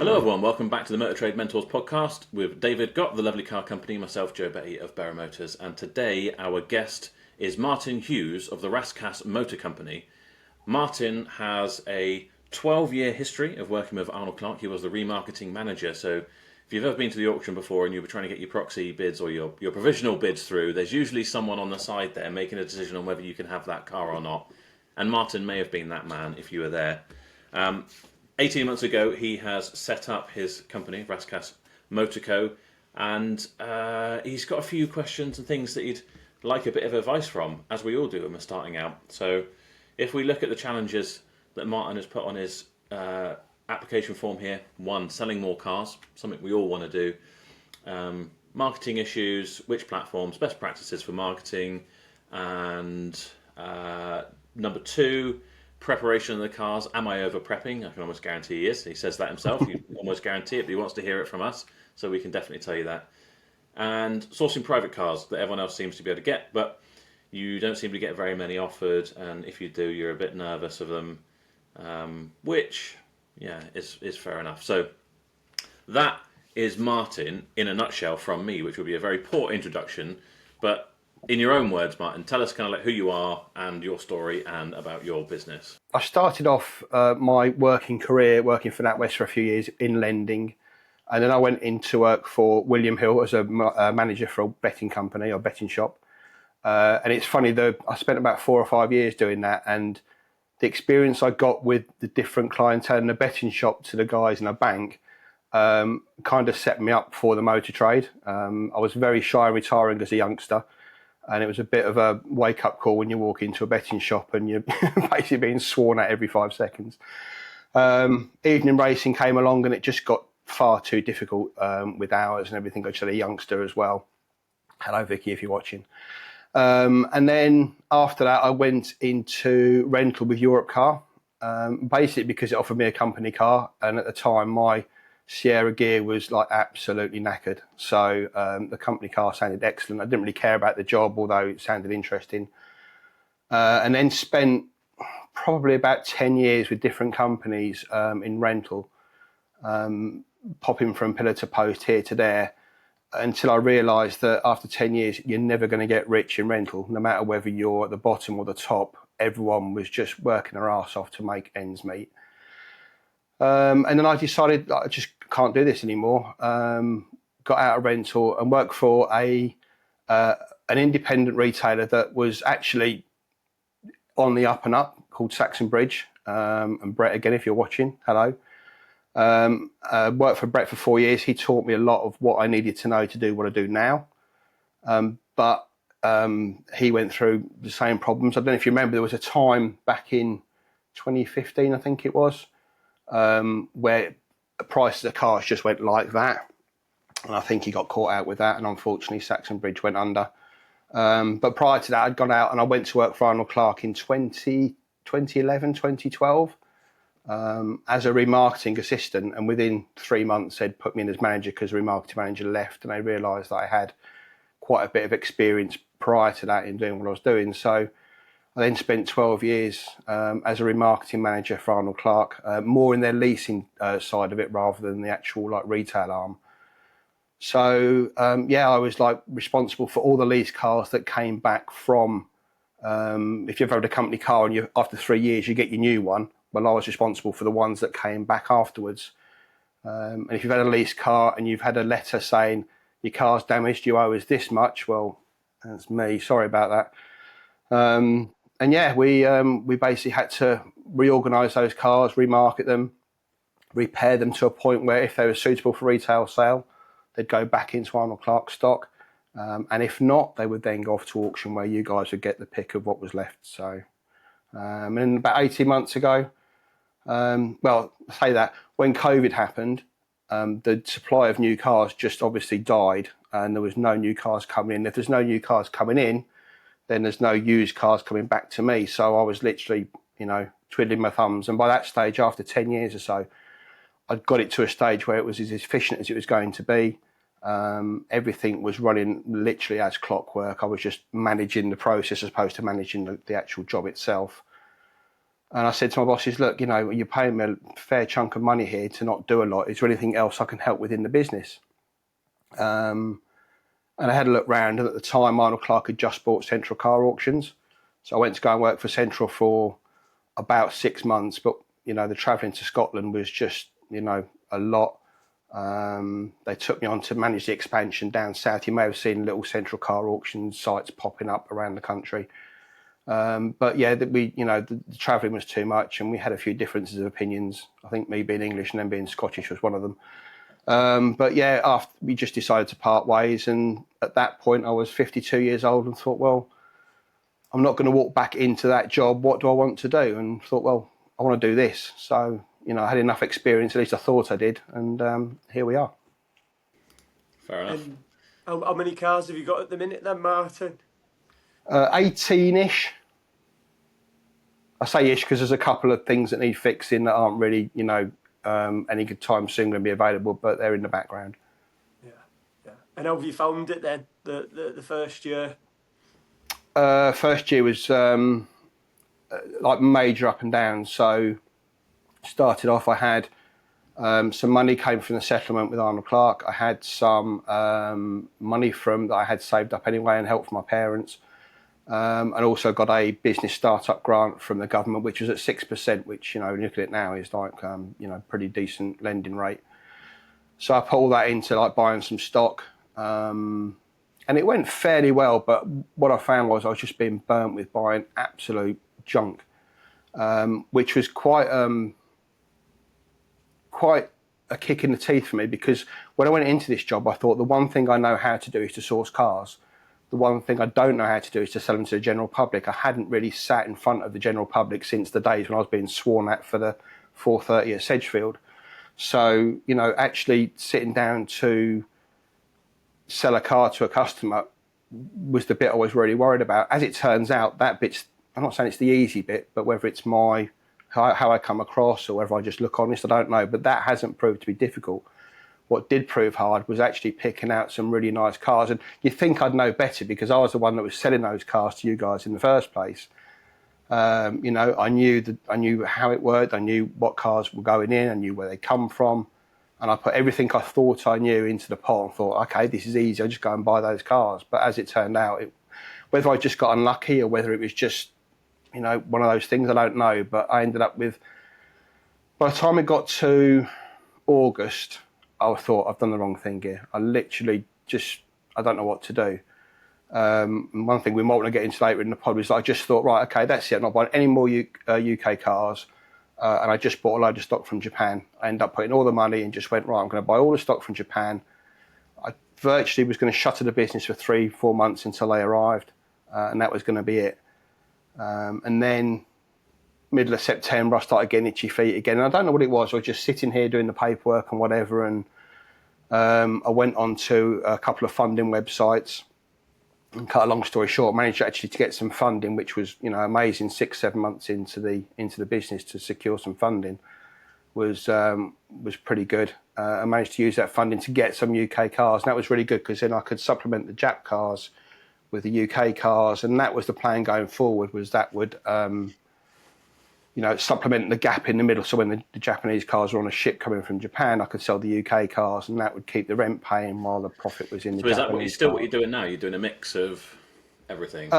Hello everyone, welcome back to the Motor Trade Mentors podcast with David Gott, the Lovely Car Company, myself, Joe Betty of Barrow Motors, and today our guest is Martin Hughes of the Rascasse Motor Company. Martin has a 12-year history of working with Arnold Clark. He was the remarketing manager, so if you've ever been to the auction before and you were trying to get your proxy bids or your provisional bids through, there's usually someone on the side there making a decision on whether you can have that car or not. And Martin may have been that man if you were there. 18 months ago, he has set up his company, Rascasse Motor Co., and he's got a few questions and things that he'd like a bit of advice from, as we all do when we're starting out. So if we look at the challenges that Martin has put on his application form here, one, selling more cars, something we all want to do, marketing issues, which platforms, best practices for marketing, and number two, preparation of the cars. Am I over prepping? I can almost guarantee he is. He says that himself. You almost guarantee it, but he wants to hear it from us, so we can definitely tell you that. And sourcing private cars that everyone else seems to be able to get, but you don't seem to get very many offered, and if you do, you're a bit nervous of them, which, yeah, is fair enough. So that is Martin in a nutshell from me, which will be a very poor introduction, but in your own words, Martin, tell us kind of like who you are and your story and about your business. I started off my working career working for NatWest for a few years in lending, and then I went into work for William Hill as a manager for a betting company or betting shop. And it's funny though, I spent about 4 or 5 years doing that, and the experience I got with the different clientele in the betting shop to the guys in a bank kind of set me up for the motor trade. I was very shy and retiring as a youngster. And it was a bit of a wake-up call when you walk into a betting shop and you're basically being sworn at every 5 seconds. Evening racing came along and it just got far too difficult with hours and everything. I just had a youngster as well. Hello, Vicky, if you're watching. And then after that, I went into rental with Europe Car, basically because it offered me a company car. And at the time, my Sierra gear was like absolutely knackered. So the company car sounded excellent. I didn't really care about the job, although it sounded interesting. And then spent probably about 10 years with different companies in rental, popping from pillar to post here to there, until I realised that after 10 years, you're never going to get rich in rental, no matter whether you're at the bottom or the top. Everyone was just working their arse off to make ends meet. And then I decided I just can't do this anymore. Got out of rental and worked for an independent retailer that was actually on the up and up, called Saxon Bridge. And Brett, again, if you're watching, hello. Worked for Brett for 4 years. He taught me a lot of what I needed to know to do what I do now. But he went through the same problems. I don't know if you remember, there was a time back in 2015, I think it was, where prices of cars just went like that, and I think he got caught out with that, and unfortunately Saxon Bridge went under. But prior to that, I'd gone out and I went to work for Arnold Clark in 2011, 2012 as a remarketing assistant, and within 3 months they'd put me in as manager because the remarketing manager left, and they realised that I had quite a bit of experience prior to that in doing what I was doing. So I then spent 12 years as a remarketing manager for Arnold Clark, more in their leasing side of it rather than the actual like retail arm. So I was like responsible for all the lease cars that came back from. If you've had a company car and after 3 years you get your new one, well, I was responsible for the ones that came back afterwards. And if you've had a lease car and you've had a letter saying your car's damaged, you owe us this much, well, that's me. Sorry about that. And yeah, we basically had to reorganise those cars, remarket them, repair them to a point where if they were suitable for retail sale, they'd go back into Arnold Clark stock. And if not, they would then go off to auction where you guys would get the pick of what was left. So, and about 18 months ago, well, I say that, when COVID happened, the supply of new cars just obviously died and there was no new cars coming in. If there's no new cars coming in, then there's no used cars coming back to me. So I was literally, twiddling my thumbs. And by that stage, after 10 years or so, I'd got it to a stage where it was as efficient as it was going to be. Everything was running literally as clockwork. I was just managing the process as opposed to managing the actual job itself. And I said to my bosses, look, you're paying me a fair chunk of money here to not do a lot. Is there anything else I can help with in the business? And I had a look round, and at the time, Arnold Clark had just bought Central Car Auctions. So I went to go and work for Central for about 6 months. But, the travelling to Scotland was just, a lot. They took me on to manage the expansion down south. You may have seen little Central Car Auction sites popping up around the country. But yeah, the travelling was too much, and we had a few differences of opinions. I think me being English and them being Scottish was one of them. But yeah, after we just decided to part ways, and at that point I was 52 years old and thought, well, I'm not going to walk back into that job. What do I want to do? And thought, well, I want to do this. So, I had enough experience, at least I thought I did, and here we are. Fair enough. And how many cars have you got at the minute then, Martin? 18-ish. I say ish because there's a couple of things that need fixing that aren't really, any good time soon going to be available, but they're in the background. Yeah. And how have you found it then, the first year? First year was like major up and down. So started off, I had some money came from the settlement with Arnold Clark. I had some money that I had saved up anyway and helped from my parents. And also got a business startup grant from the government, which was at 6%, which, when you look at it now, is like, pretty decent lending rate. So I put all that into like buying some stock. And it went fairly well, but what I found was I was just being burnt with buying absolute junk, which was quite a kick in the teeth for me, because when I went into this job, I thought the one thing I know how to do is to source cars. The one thing I don't know how to do is to sell them to the general public. I hadn't really sat in front of the general public since the days when I was being sworn at for the 430 at Sedgefield. So, actually sitting down to sell a car to a customer was the bit I was really worried about. As it turns out, that bit's, I'm not saying it's the easy bit, but whether it's how I come across or whether I just look honest, I don't know. But that hasn't proved to be difficult. What did prove hard was actually picking out some really nice cars. And you'd think I'd know better because I was the one that was selling those cars to you guys in the first place. I knew how it worked. I knew what cars were going in. I knew where they come from. And I put everything I thought I knew into the pot and thought, okay, this is easy. I'll just go and buy those cars. But as it turned out, whether I just got unlucky or whether it was just, one of those things, I don't know. But I ended up with, by the time it got to August, I thought I've done the wrong thing here. I literally I don't know what to do. And one thing we might want to get into later in the pod is I just thought, right, okay, that's it. I'm not buying any more UK cars. And I just bought a load of stock from Japan. I ended up putting all the money and just went, right, I'm going to buy all the stock from Japan. I virtually was going to shutter the business for 3-4 months until they arrived. And that was going to be it. And then middle of September, I started getting itchy feet again. And I don't know what it was. I was just sitting here doing the paperwork and whatever. And I went on to a couple of funding websites. And cut a long story short, managed actually to get some funding, which was, amazing. 6-7 months into the business to secure some funding was pretty good. I managed to use that funding to get some UK cars, and that was really good because then I could supplement the Jap cars with the UK cars, and that was the plan going forward. Was that would supplement the gap in the middle. So when the Japanese cars were on a ship coming from Japan, I could sell the UK cars, and that would keep the rent paying while the profit was in the Japanese. So is that what you're doing now? You're doing a mix of everything?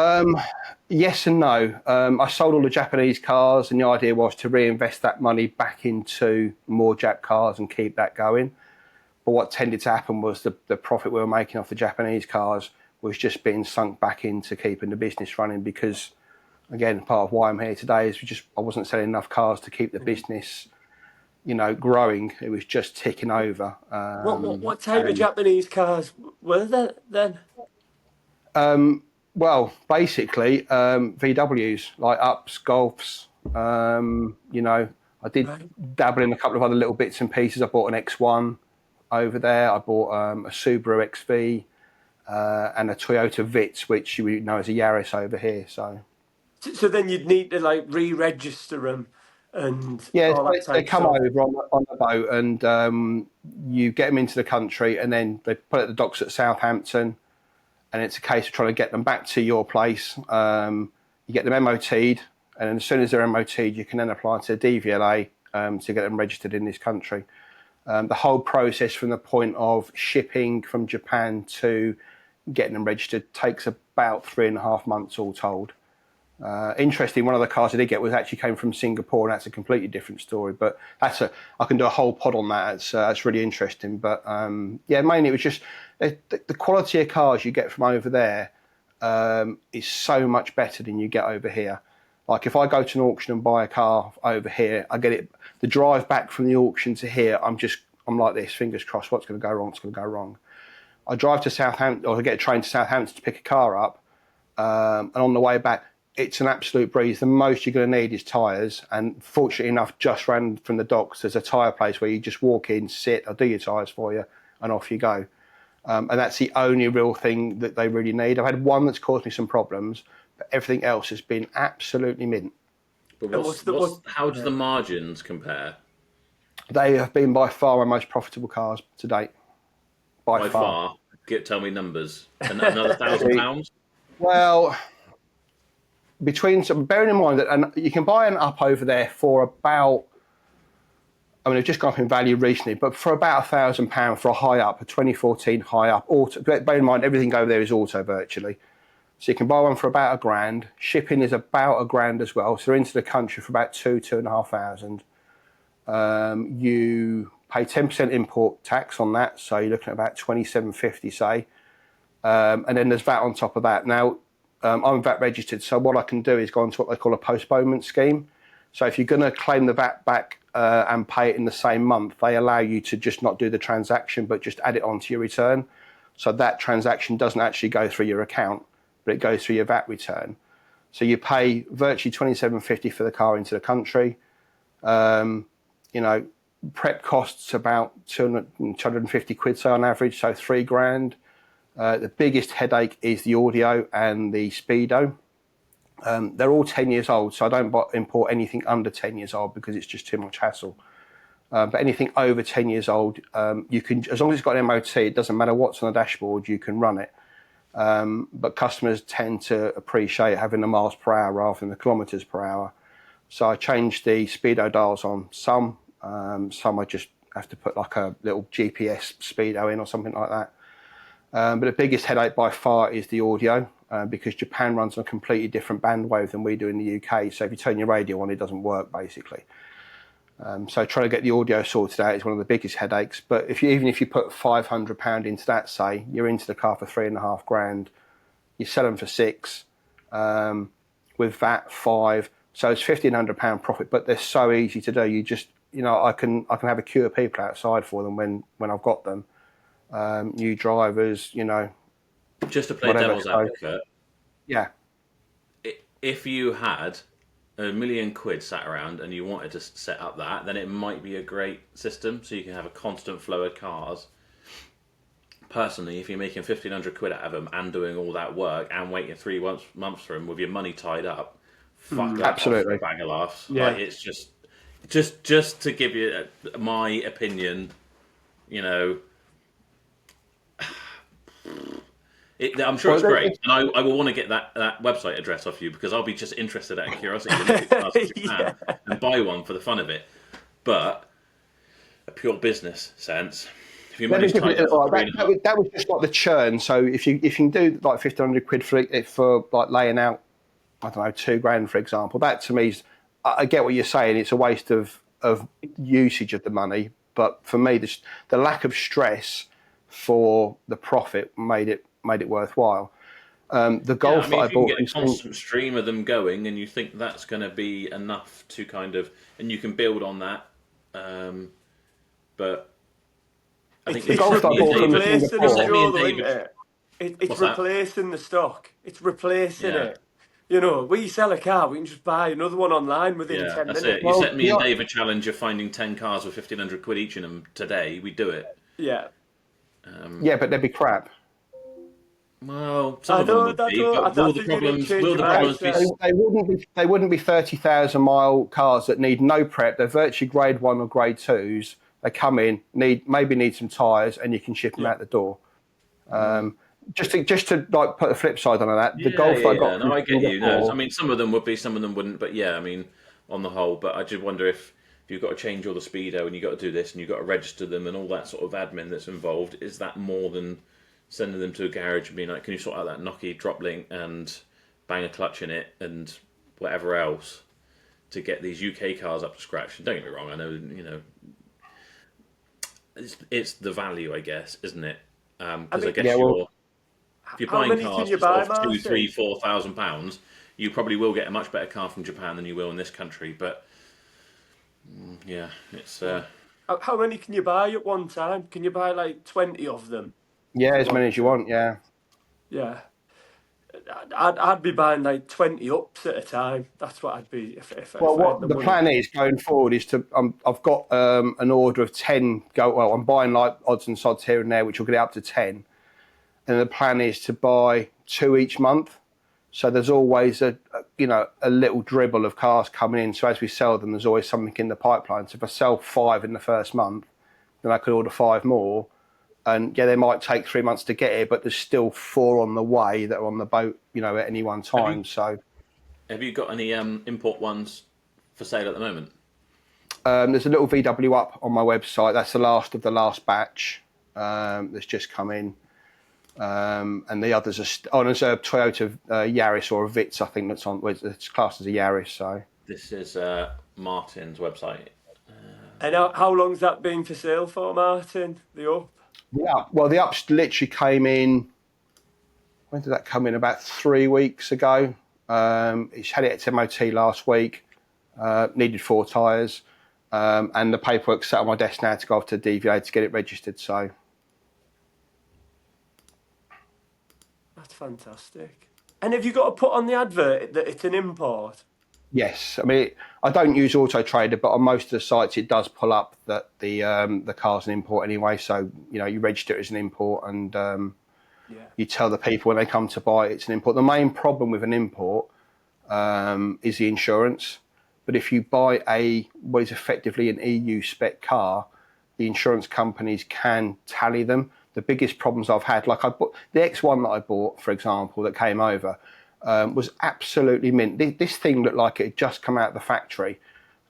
Yes and no. I sold all the Japanese cars, and the idea was to reinvest that money back into more Jap cars and keep that going. But what tended to happen was the profit we were making off the Japanese cars was just being sunk back into keeping the business running because, again, part of why I'm here today is I wasn't selling enough cars to keep the business, growing. It was just ticking over. What type of Japanese cars were there then? Well, basically VWs, like Ups, Golfs. I did dabble in a couple of other little bits and pieces. I bought an X1 over there. I bought a Subaru XV and a Toyota Vitz, which you know as a Yaris over here. So then you'd need to re-register them and all that they type come of over on the boat and you get them into the country and then they put it at the docks at Southampton and it's a case of trying to get them back to your place. You get them MOT'd And then as soon as they're MOT'd, you can then apply to DVLA to get them registered in this country. The whole process from the point of shipping from Japan to getting them registered takes about 3.5 months all told. Interesting, one of the cars I did get actually came from Singapore, and that's a completely different story. But I can do a whole pod on that. That's really interesting. But mainly it was just the quality of cars you get from over there is so much better than you get over here. Like if I go to an auction and buy a car over here, I get it. The drive back from the auction to here, I'm like this, fingers crossed. What's going to go wrong? What's going to go wrong? I drive to Southampton, or I get a train to Southampton to pick a car up, and on the way back, it's an absolute breeze. The most you're going to need is tyres, and fortunately enough, just ran from the docks, there's a tyre place where you just walk in, sit, I'll do your tyres for you, and off you go. And that's the only real thing that they really need. I've had one that's caused me some problems, but everything else has been absolutely mint. But how do the margins compare? They have been by far my most profitable cars to date. By far. Tell me numbers. Another £1,000? Well, bearing in mind that you can buy an Up over there for about, I've just gone up in value recently, but for about £1,000 for a high up, a 2014 high up auto. Bear in mind, everything over there is auto virtually. So you can buy one for about £1,000. Shipping is about £1,000 as well. So they're into the country for about 2,500. You pay 10% import tax on that, so you're looking at about $2,750, say. And then there's VAT on top of that. Now, I'm VAT registered, so what I can do is go into what they call a postponement scheme. So if you're going to claim the VAT back and pay it in the same month, they allow you to just not do the transaction, but just add it onto your return. So that transaction doesn't actually go through your account, but it goes through your VAT return. So you pay virtually $2,750 for the car into the country. Prep costs about 250 quid, say on average, so £3,000. The biggest headache is the audio and the speedo. They're all 10 years old, so I don't import anything under 10 years old because it's just too much hassle. But anything over 10 years old, you can, as long as it's got an MOT, it doesn't matter what's on the dashboard, you can run it. But customers tend to appreciate having the miles per hour rather than the kilometres per hour. So I changed the speedo dials on some. Some I just have to put like a little GPS speedo in or something like that. But the biggest headache by far is the audio, because Japan runs on a completely different bandwidth than we do in the UK. So if you turn your radio on, it doesn't work basically. So trying to get the audio sorted out is one of the biggest headaches. But even if you put £500 into that, say, you're into the car for $3,500, you sell them for £6,000, with VAT £5,000. So it's £1,500 profit, but they're so easy to do. You just, I can have a queue of people outside for them when I've got them. New drivers, Just to play devil's advocate. Yeah. If you had £1 million sat around and you wanted to set up that, then it might be a great system, so you can have a constant flow of cars. Personally, if you're making 1,500 quid out of them and doing all that work and waiting 3 months for them with your money tied up, fuck that. Absolutely. A bag of laughs. Yeah. Like, it's just to give you my opinion, I'm sure it's great, and I will want to get that website address off you, because I'll be just interested out of curiosity to look at cars in Japan and buy one for the fun of it. But a pure business sense, if your money's tied up that was just like the churn. So if you can do like 1,500 quid for like laying out, I don't know, £2,000 for example, that to me is, I get what you're saying. It's a waste of usage of the money, but for me, the lack of stress for the profit made it worthwhile. The Golf that I bought, you can get a constant stream of them going, and you think that's going to be enough to kind of, and you can build on that. But I think it's replacing the stock. It's replacing it. We sell a car, we can just buy another one online within 10 minutes. It. You set me and Dave a challenge of finding 10 cars with 1,500 quid each in them today. We do it. Yeah. But they'd be crap. Well, some of them would be, but will the problems be... They wouldn't be 30,000 mile cars that need no prep. They're virtually grade 1 or grade 2s. They come in, maybe need some tyres, and you can ship them out the door. just to like put the flip side on that, the Yeah, Golf that I yeah, got yeah. from No, I get you. No, I Singapore. mean, some of them would be, some of them wouldn't. But yeah, I mean, on the whole. But I just wonder if you've got to change all the speedo and you've got to do this and you've got to register them and all that sort of admin that's involved. Is that more than sending them to a garage and being like, can you sort out that knocky drop link and bang a clutch in it and whatever else to get these UK cars up to scratch? And don't get me wrong, I know, it's the value, I guess, isn't it? I Because I mean, guess Yeah, well, if you're how buying many can cars you for sort buy, of two, three, Martin? £4,000, you probably will get a much better car from Japan than you will in this country. But yeah, it's Yeah. How many can you buy at one time? Can you buy like 20 of them yeah, if you as many want as you to? want. Yeah. Yeah. I'd be buying like 20 ups at a time. That's what I'd be Well, if I had what the the money. plan is going forward is to I've got an order of 10 go. Well, I'm buying like odds and sods here and there, which will get it up to 10. And the plan is to buy 2 each month. So there's always a little dribble of cars coming in. So as we sell them, there's always something in the pipeline. So if I sell 5 in the first month, then I could order 5 more. And yeah, they might take 3 months to get here, but there's still 4 on the way that are on the boat, at any one have you time. So have you got any import ones for sale at the moment? there's a little VW up on my website. That's the last of the last batch that's just come in. And the others are there's a Toyota Yaris or a Vitz, I think that's on. It's classed as a Yaris. So This is Martin's website. And how long's that been for sale for, Martin? The up? yeah, well, the ups literally came in. When did that come in? About 3 weeks ago. It's had it at MOT last week. Needed 4 tyres, and the paperwork's sat on my desk now to go off to DVA to get it registered. So That's fantastic. And have you got to put on the advert that it's an import? yes, I mean I don't use AutoTrader, but on most of the sites it does pull up that the car's an import anyway. So you register it as an import, and Yeah. you tell the people when they come to buy it, it's an import. The main problem with an import is the insurance. But if you buy what is effectively an EU spec car, the insurance companies can tally them. The biggest problems I've had, like I bought the X1 that I bought, for example, that came over, was absolutely mint. This thing looked like it had just come out of the factory.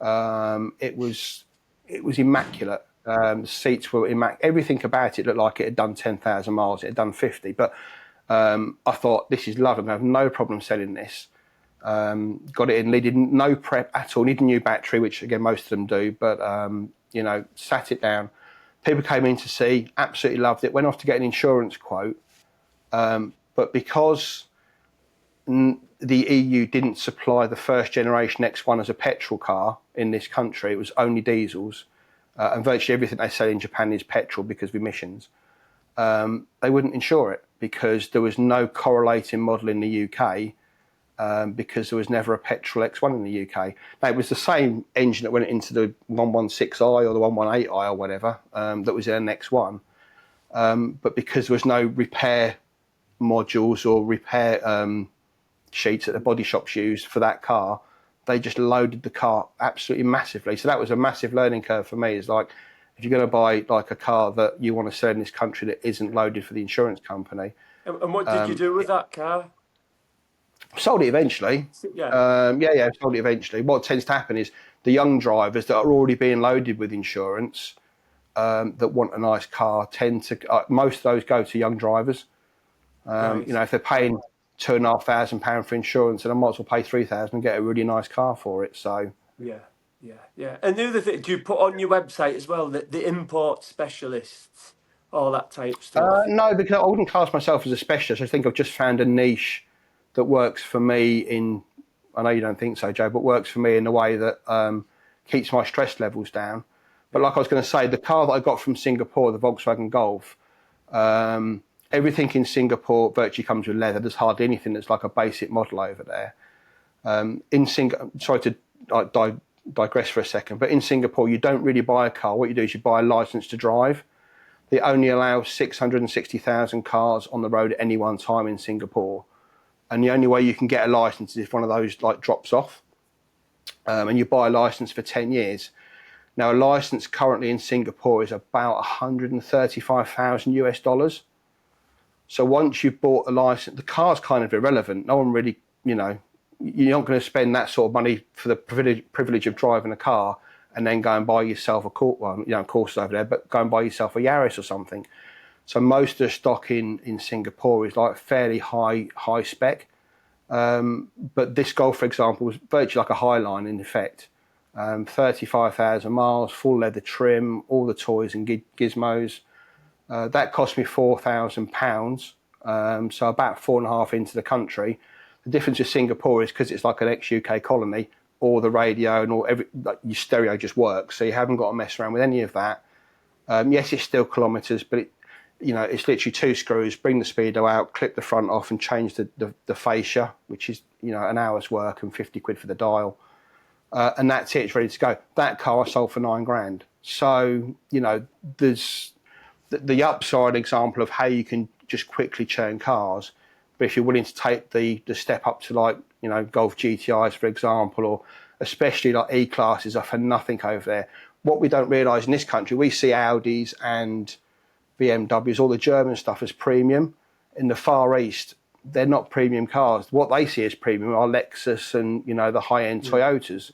It was immaculate. The seats were immaculate. Everything about it looked like it had done 10,000 miles. It had done 50. But I thought, this is lovely. I have no problem selling this. Got it in, needed no prep at all, needed a new battery, which again most of them do, but sat it down. People came in to see, absolutely loved it, went off to get an insurance quote, but because the EU didn't supply the first generation X1 as a petrol car in this country, it was only diesels, and virtually everything they sell in Japan is petrol because of emissions. They wouldn't insure it because there was no correlating model in the UK, because there was never a petrol X1 in the UK. Now, it was the same engine that went into the 116i or the 118i or whatever, that was in an X1. But because there was no repair modules or repair sheets that the body shops used for that car, they just loaded the car absolutely massively. So that was a massive learning curve for me. It's like, if you're going to buy like a car that you want to sell in this country that isn't loaded for the insurance company. And what did you do with that car? Sold it eventually. Yeah. Sold it eventually. What tends to happen is the young drivers that are already being loaded with insurance, that want a nice car, tend to most of those go to young drivers. Right. If they're paying £2,500 for insurance, then I might as well pay £3,000 and get a really nice car for it. So Yeah. And the other thing, do you put on your website as well that the import specialists, all that type stuff? no, because I wouldn't class myself as a specialist. I think I've just found a niche that works for me I know you don't think so, Joe, but works for me in a way that keeps my stress levels down. But like I was going to say, the car that I got from Singapore, the Volkswagen Golf, everything in Singapore virtually comes with leather. There's hardly anything that's like a basic model over there. Sorry to digress for a second, but in Singapore, you don't really buy a car. What you do is you buy a license to drive. They only allow 660,000 cars on the road at any one time in Singapore. And the only way you can get a license is if one of those drops off, and you buy a license for 10 years. Now, a license currently in Singapore is about $135,000 US. So once you've bought a license, the car's kind of irrelevant. No one really, you know, you're not going to spend that sort of money for the privilege of driving a car and then go and buy yourself a course over there, but go and buy yourself a Yaris or something. So most of the stock in Singapore is like fairly high spec. But this Golf, for example, was virtually like a Highline in effect. 35,000 miles, full leather trim, all the toys and gizmos. That cost me £4,000. So about 4.5 into the country. The difference with Singapore is because it's like an ex-UK colony, all the radio and like your stereo just works, so you haven't got to mess around with any of that. Yes, it's still kilometres, but it's literally 2 screws, bring the speedo out, clip the front off and change the fascia, which is, an hour's work and 50 quid for the dial. And that's it, it's ready to go. That car I sold for £9,000. So, there's the upside example of how you can just quickly churn cars. But if you're willing to take the step up to like, Golf GTIs, for example, or especially like E-classes are for nothing over there. What we don't realise in this country, we see Audis and BMWs, all the German stuff as premium. In the Far East, they're not premium cars. What they see as premium are Lexus and, the high-end Toyotas.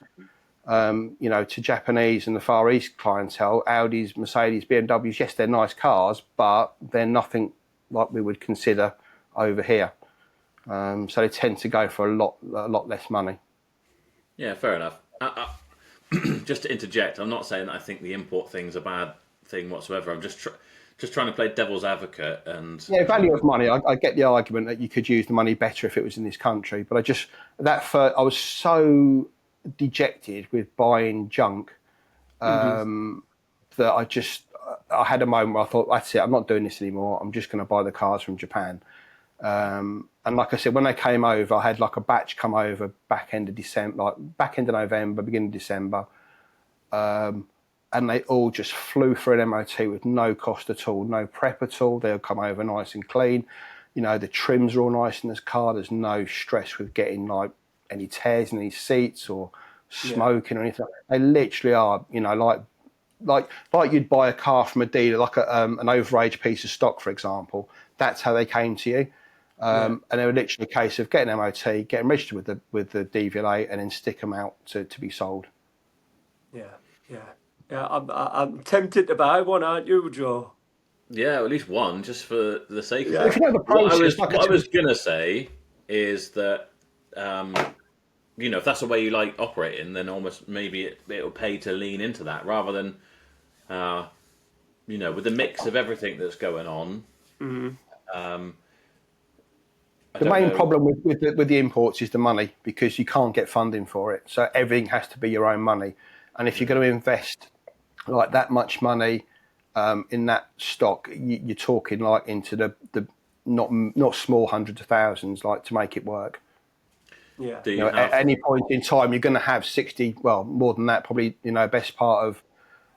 To Japanese and the Far East clientele, Audis, Mercedes, BMWs, yes, they're nice cars, but they're nothing like we would consider over here. So they tend to go for a lot less money. Yeah, fair enough. Just to interject, I'm not saying that I think the import thing's a bad thing whatsoever. I'm just trying to play devil's advocate. And value of money. I get the argument that you could use the money better if it was in this country, but I was so dejected with buying junk that I had a moment where I thought, that's it, I'm not doing this anymore. I'm just going to buy the cars from Japan. And like I said, when they came over, I had like a batch come over back end of November, beginning of December. And they all just flew for an MOT with no cost at all, no prep at all. They'll come over nice and clean. The trims are all nice in this car. There's no stress with getting like any tears in these seats or smoking or anything. They literally are, like you'd buy a car from a dealer, like an overage piece of stock, for example. That's how they came to you. And they were literally a case of getting MOT, getting registered with the DVLA, and then stick them out to be sold. Yeah, I'm tempted to buy one, aren't you, Joe? Yeah, at least one, just for the sake of it. If you know the process, what I was gonna say is that, if that's the way you like operating, then almost maybe it'll pay to lean into that rather than, with the mix of everything that's going on. Mm-hmm. The main problem with the imports is the money, because you can't get funding for it. So everything has to be your own money. And if you're going to invest like that much money in that stock, you're talking like into the not small hundreds of thousands, like to make it work. Yeah. At any point in time, you're going to have 60, well, more than that, probably, best part of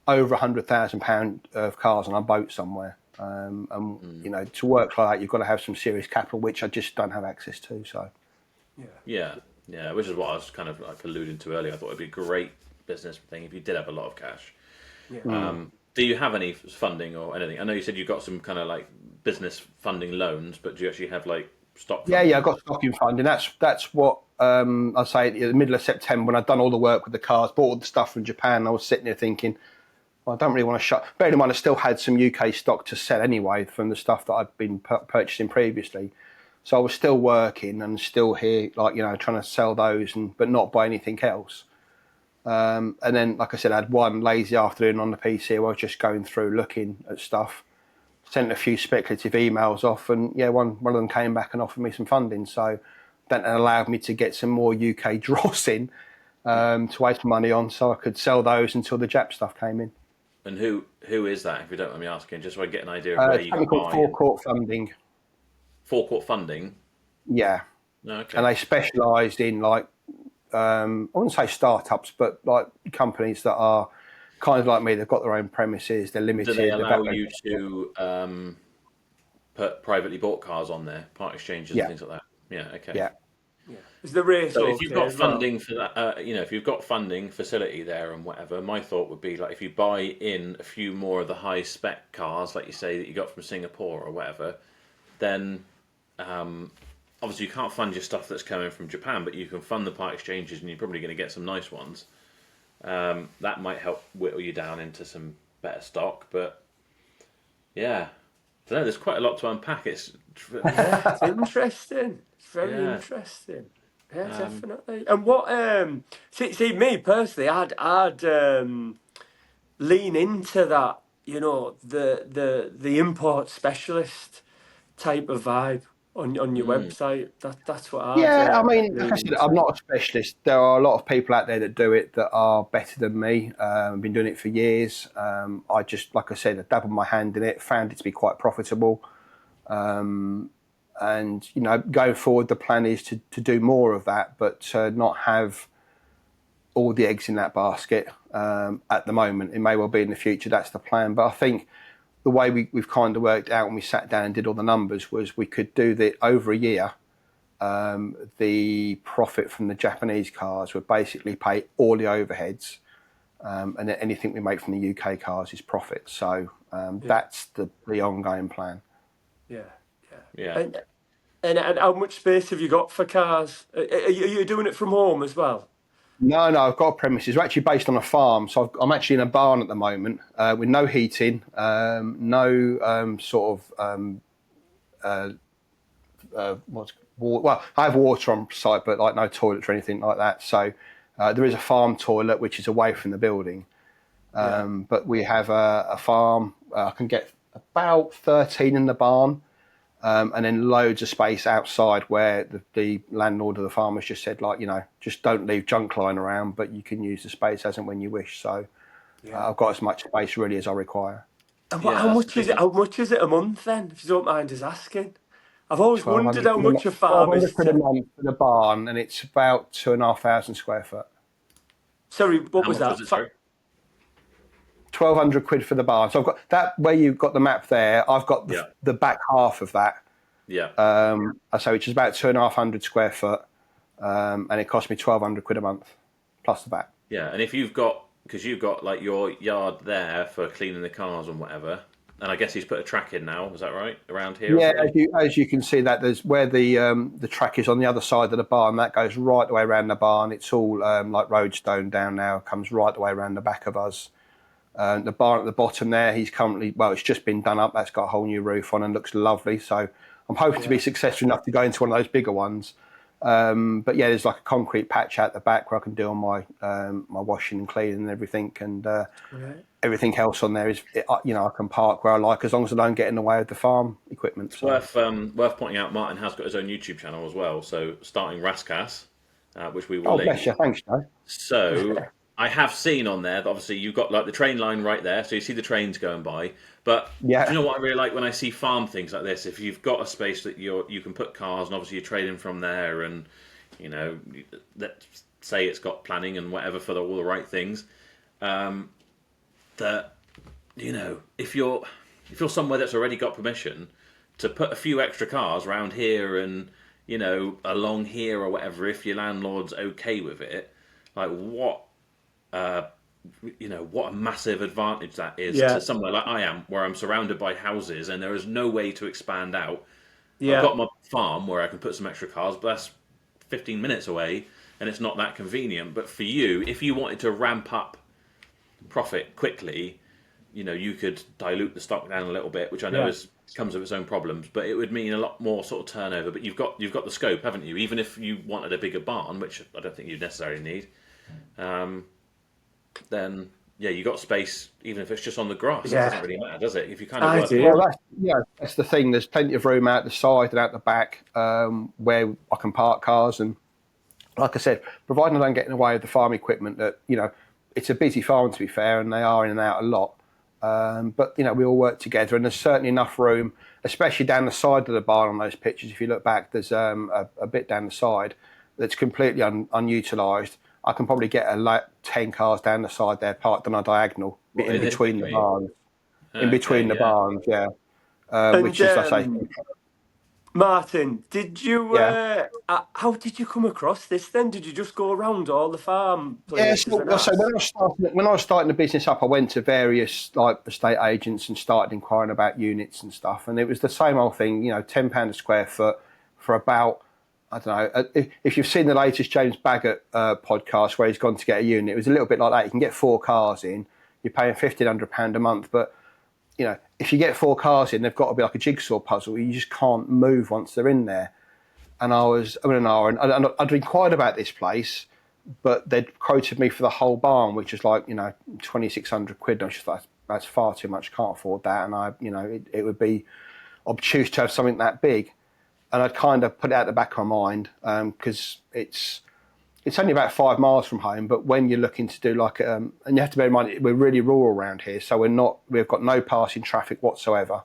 over £100,000 of cars on a boat somewhere. To work like that, you've got to have some serious capital, which I just don't have access to. So, yeah, which is what I was kind of like alluding to earlier. I thought it'd be a great business thing if you did have a lot of cash. Do you have any funding or anything? I know you said you got some kind of like business funding loans, but do you actually have like stock funding? Yeah, I got stocking funding. That's what I'd say in the middle of September, when I'd done all the work with the cars, bought all the stuff from Japan. I was sitting there thinking, I don't really want to shut. Bear in mind, I still had some UK stock to sell anyway from the stuff that I'd been purchasing previously. So I was still working and still here, like, trying to sell those, but not buy anything else. And then, like I said, I had one lazy afternoon on the PC where I was just going through, looking at stuff, sent a few speculative emails off, and one of them came back and offered me some funding. So that allowed me to get some more UK dross in to waste money on, so I could sell those until the Jap stuff came in. And who is that, if you don't mind me asking, just so I get an idea of where you can buy? Forecourt Funding. Forecourt Funding? Yeah. Okay. And they specialised in like, I wouldn't say startups, but like companies that are kind of like me. They've got their own premises. They're limited. Do they allow you to put privately bought cars on there, part exchanges and things like that? Yeah. Okay. Yeah. Is the race so if you've got funding for that, if you've got funding facility there and whatever, my thought would be like if you buy in a few more of the high spec cars, like you say that you got from Singapore or whatever, then obviously you can't fund your stuff that's coming from Japan, but you can fund the part exchanges, and you're probably going to get some nice ones. That might help whittle you down into some better stock, but yeah, I don't know. There's quite a lot to unpack. It's interesting. It's very yeah. interesting. Yeah, definitely. And what? See, me personally, I'd lean into that. You know, the import specialist type of vibe on your website. That's what I'd. Yeah, I mean, like I lean said, into. I'm not a specialist. There are a lot of people out there that do it that are better than me. I've been doing it for years. I just, like I said, I dabbled my hand in it, found it to be quite profitable. And, you know, going forward, the plan is to do more of that, but not have all the eggs in that basket at the moment. It may well be in the future, that's the plan. But I think the way we've kind of worked out when we sat down and did all the numbers was we could do that over a year. The profit from the Japanese cars would basically pay all the overheads, and then anything we make from the UK cars is profit. So that's the ongoing plan. Yeah. And how much space have you got for cars? Are you doing it from home as well? No, I've got premises. We're actually based on a farm, so I'm actually in a barn at the moment with no heating, no sort of well, I have water on site, but like no toilets or anything like that. So there is a farm toilet which is away from the building, but we have a farm. I can get about 13 in the barn. And then loads of space outside where the landlord of the farm has just said, like, you know, just don't leave junk lying around, but you can use the space as and when you wish. So I've got as much space really as I require. And how much is it? How much is it a month then? If you don't mind us asking, I've always wondered how much a farm is. 1,200 quid a month for the barn, and it's about 2,500 square foot. Sorry, what was that? 1,200 quid for the barn. So I've got that where you've got the map there. I've got the back half of that. Yeah. So which is about 2,500 square foot, and it cost me 1,200 quid a month plus the VAT. Yeah, and if because you've got like your yard there for cleaning the cars and whatever, and I guess he's put a track in now. Is that right around here? Yeah, as you can see, that there's where the track is on the other side of the barn. That goes right the way around the barn. It's all like roadstone down now. Comes right the way around the back of us. The barn at the bottom there, it's just been done up. That's got a whole new roof on and looks lovely. So I'm hoping to be successful enough to go into one of those bigger ones. But yeah, there's like a concrete patch out the back where I can do all my my washing and cleaning and everything, and everything else on there is, you know, I can park where I like as long as I don't get in the way of the farm equipment. So. Worth pointing out, Martin has got his own YouTube channel as well. So starting Raskas, which we will link. Oh, bless you, thanks, Joe. So I have seen on there that obviously you've got like the train line right there, so you see the trains going by. But do you know what I really like when I see farm things like this? If you've got a space that you can put cars, and obviously you're trading from there, and you know, let's say it's got planning and whatever for all the right things. That, you know, if you're somewhere that's already got permission to put a few extra cars around here and, you know, along here or whatever, if your landlord's okay with it, like what you know, what a massive advantage that is to somewhere like I am, where I'm surrounded by houses and there is no way to expand out. I've got my farm where I can put some extra cars, but that's 15 minutes away and it's not that convenient. But for you, if you wanted to ramp up profit quickly, you know, you could dilute the stock down a little bit, which I know comes with its own problems, but it would mean a lot more sort of turnover. But you've got the scope, haven't you? Even if you wanted a bigger barn, which I don't think you necessarily need, then you got space, even if it's just on the grass. It doesn't really matter, does it? If you kind of that's the thing. There's plenty of room out the side and out the back where I can park cars, and like I said, providing I don't get in the way of the farm equipment. That, you know, it's a busy farm, to be fair, and they are in and out a lot. But you know, we all work together, and there's certainly enough room, especially down the side of the barn on those pictures. If you look back, there's a bit down the side that's completely unutilised. I can probably get 10 cars down the side there, parked on a diagonal in between the barns. In between the barns, which is, I say. Martin, did you? Yeah. How did you come across this then? Did you just go around all the farm Yeah, places so, and so ask? when I was starting the business up, I went to various like estate agents and started inquiring about units and stuff. And it was the same old thing, £10 a square foot for about, I don't know, if you've seen the latest James Baggott podcast where he's gone to get a unit, it was a little bit like that. You can get 4 cars in, you're paying £1,500 a month, but if you get 4 cars in, they've got to be like a jigsaw puzzle. You just can't move once they're in there. And I was an hour, and I'd inquired about this place, but they'd quoted me for the whole barn, which is like 2,600 quid. And I was just like, that's far too much. Can't afford that. And it would be obtuse to have something that big. And I'd kind of put it out the back of my mind because it's only about 5 miles from home. But when you're looking to do like, and you have to bear in mind we're really rural around here, so we've got no passing traffic whatsoever.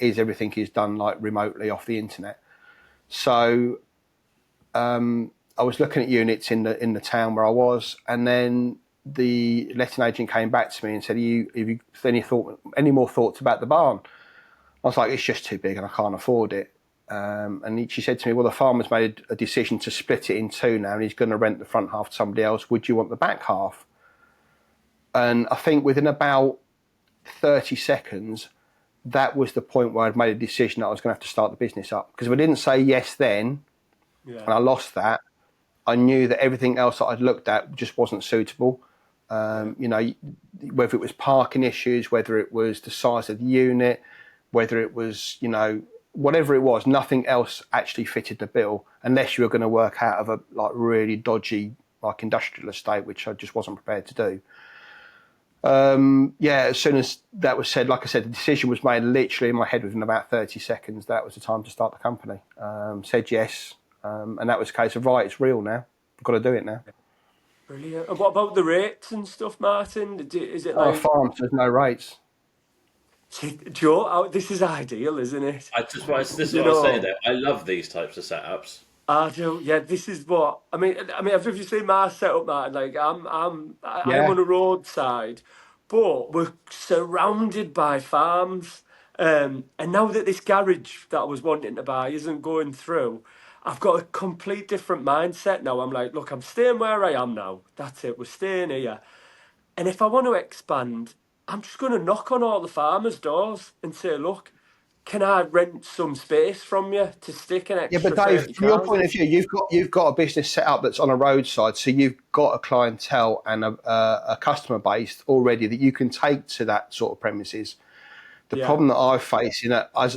Everything is done like remotely off the internet. So I was looking at units in the town where I was, and then the letting agent came back to me and said, have you any more thoughts about the barn? I was like, it's just too big and I can't afford it. And she said to me, well, the farmer's made a decision to split it in two now, and he's going to rent the front half to somebody else. Would you want the back half? And I think within about 30 seconds, that was the point where I'd made a decision that I was going to have to start the business up. Because if I didn't say yes then, and I lost that, I knew that everything else that I'd looked at just wasn't suitable. Whether it was parking issues, whether it was the size of the unit, whether it was, whatever it was, nothing else actually fitted the bill unless you were going to work out of a like really dodgy like industrial estate, which I just wasn't prepared to do. As soon as that was said, like I said, the decision was made literally in my head within about 30 seconds. That was the time to start the company. Said yes. And that was a case of, right, it's real now. I've got to do it now. Brilliant. And what about the rates and stuff, Martin? Is it like farms, there's no rates. Joe? This is ideal, isn't it? This is what I say there. I love these types of setups. I do. Yeah, this is what I mean. Have you seen my setup, Martin? Like I'm on a roadside, but we're surrounded by farms. And now that this garage that I was wanting to buy isn't going through, I've got a complete different mindset now. I'm like, look, I'm staying where I am now. That's it. We're staying here. And if I want to expand, I'm just going to knock on all the farmers' doors and say, look, can I rent some space from you to stick an extra but Dave, 30 from your cars point in? of view, you've got a business set up that's on a roadside, so you've got a clientele and a customer base already that you can take to that sort of premises. The problem that I face, as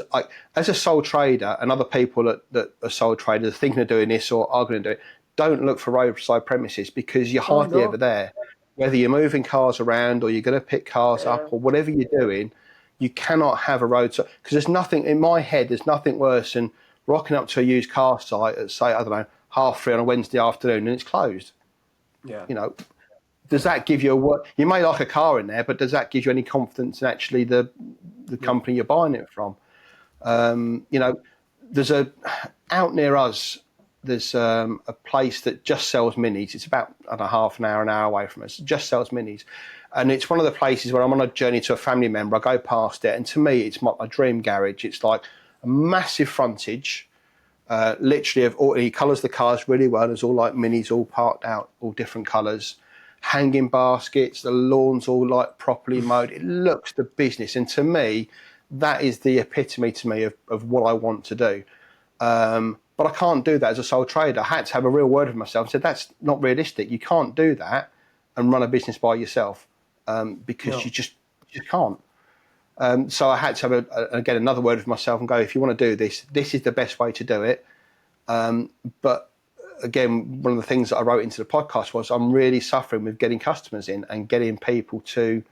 a sole trader, and other people that are sole traders thinking of doing this or are going to do it, don't look for roadside premises because you're hardly ever there. Whether you're moving cars around or you're going to pick cars up or whatever you're doing, you cannot have a roadside, because there's nothing in my head. There's nothing worse than rocking up to a used car site at, say, I don't know, 3:30 on a Wednesday afternoon and it's closed. Yeah. Does that give you a work? You may like a car in there, but does that give you any confidence in actually the company you're buying it from? There's out near us. There's a place that just sells minis. It's about half an hour away from us. It just sells minis, and it's one of the places where I'm on a journey to a family member. I go past it, and to me, it's my dream garage. It's like a massive frontage. Literally, he colours the cars really well. There's all like minis, all parked out, all different colours. Hanging baskets, the lawn's all like properly mowed. It looks the business, and to me, that is the epitome to me of what I want to do. But I can't do that as a sole trader. I had to have a real word with myself and said, that's not realistic. You can't do that and run a business by yourself because you just can't. So I had to have again another word with myself and go, if you want to do this, this is the best way to do it. But again, one of the things that I wrote into the podcast was I'm really suffering with getting customers in and getting people to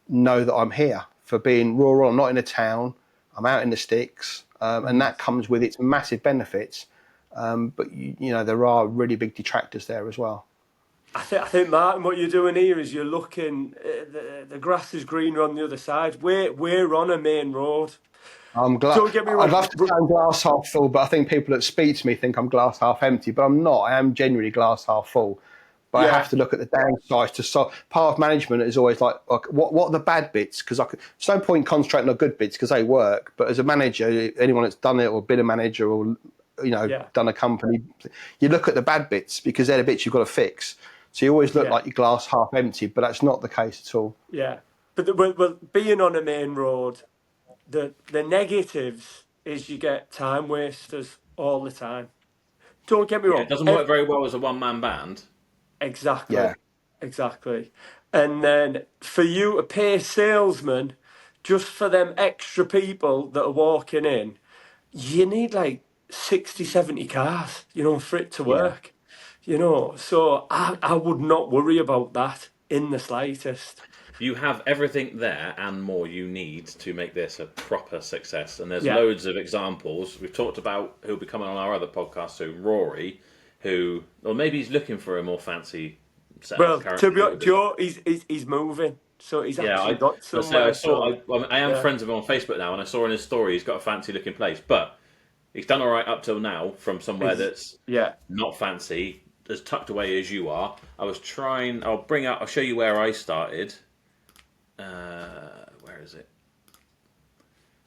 know that I'm here for being rural. I'm not in a town. I'm out in the sticks, and that comes with its massive benefits. But there are really big detractors there as well. I think, Martin, what you're doing here is you're looking. The grass is greener on the other side. We're on a main road. I'm glad. Don't get me wrong. I'd love to sound glass half full, but I think people that speak to me think I'm glass half empty. But I'm not. I am genuinely glass half full. But I have to look at the downsides to solve. Part of management is always like what are the bad bits? Because there's no point concentrating on good bits because they work. But as a manager, anyone that's done it or been a manager or done a company, you look at the bad bits because they're the bits you've got to fix. So you always look like your glass half empty, but that's not the case at all. Yeah, but well, being on a main road, the negatives is you get time wasters all the time. Don't get me Yeah, wrong. it doesn't work very well as a one-man band. Exactly. Yeah. Exactly. And then for you to pay salesmen just for them extra people that are walking in, you need like 60, 70 cars, for it to work. So I would not worry about that in the slightest. You have everything there and more you need to make this a proper success. And there's Yeah. loads of examples. We've talked about who'll be coming on our other podcast soon, Rory, or maybe he's looking for a more fancy setup. Well, to currently. be honest, Joe, he's moving, so he's actually got somewhere. I am friends with him on Facebook now, and I saw in his story he's got a fancy looking place, but he's done all right up till now from somewhere that's not fancy, as tucked away as you are. I'll show you where I started. Where is it?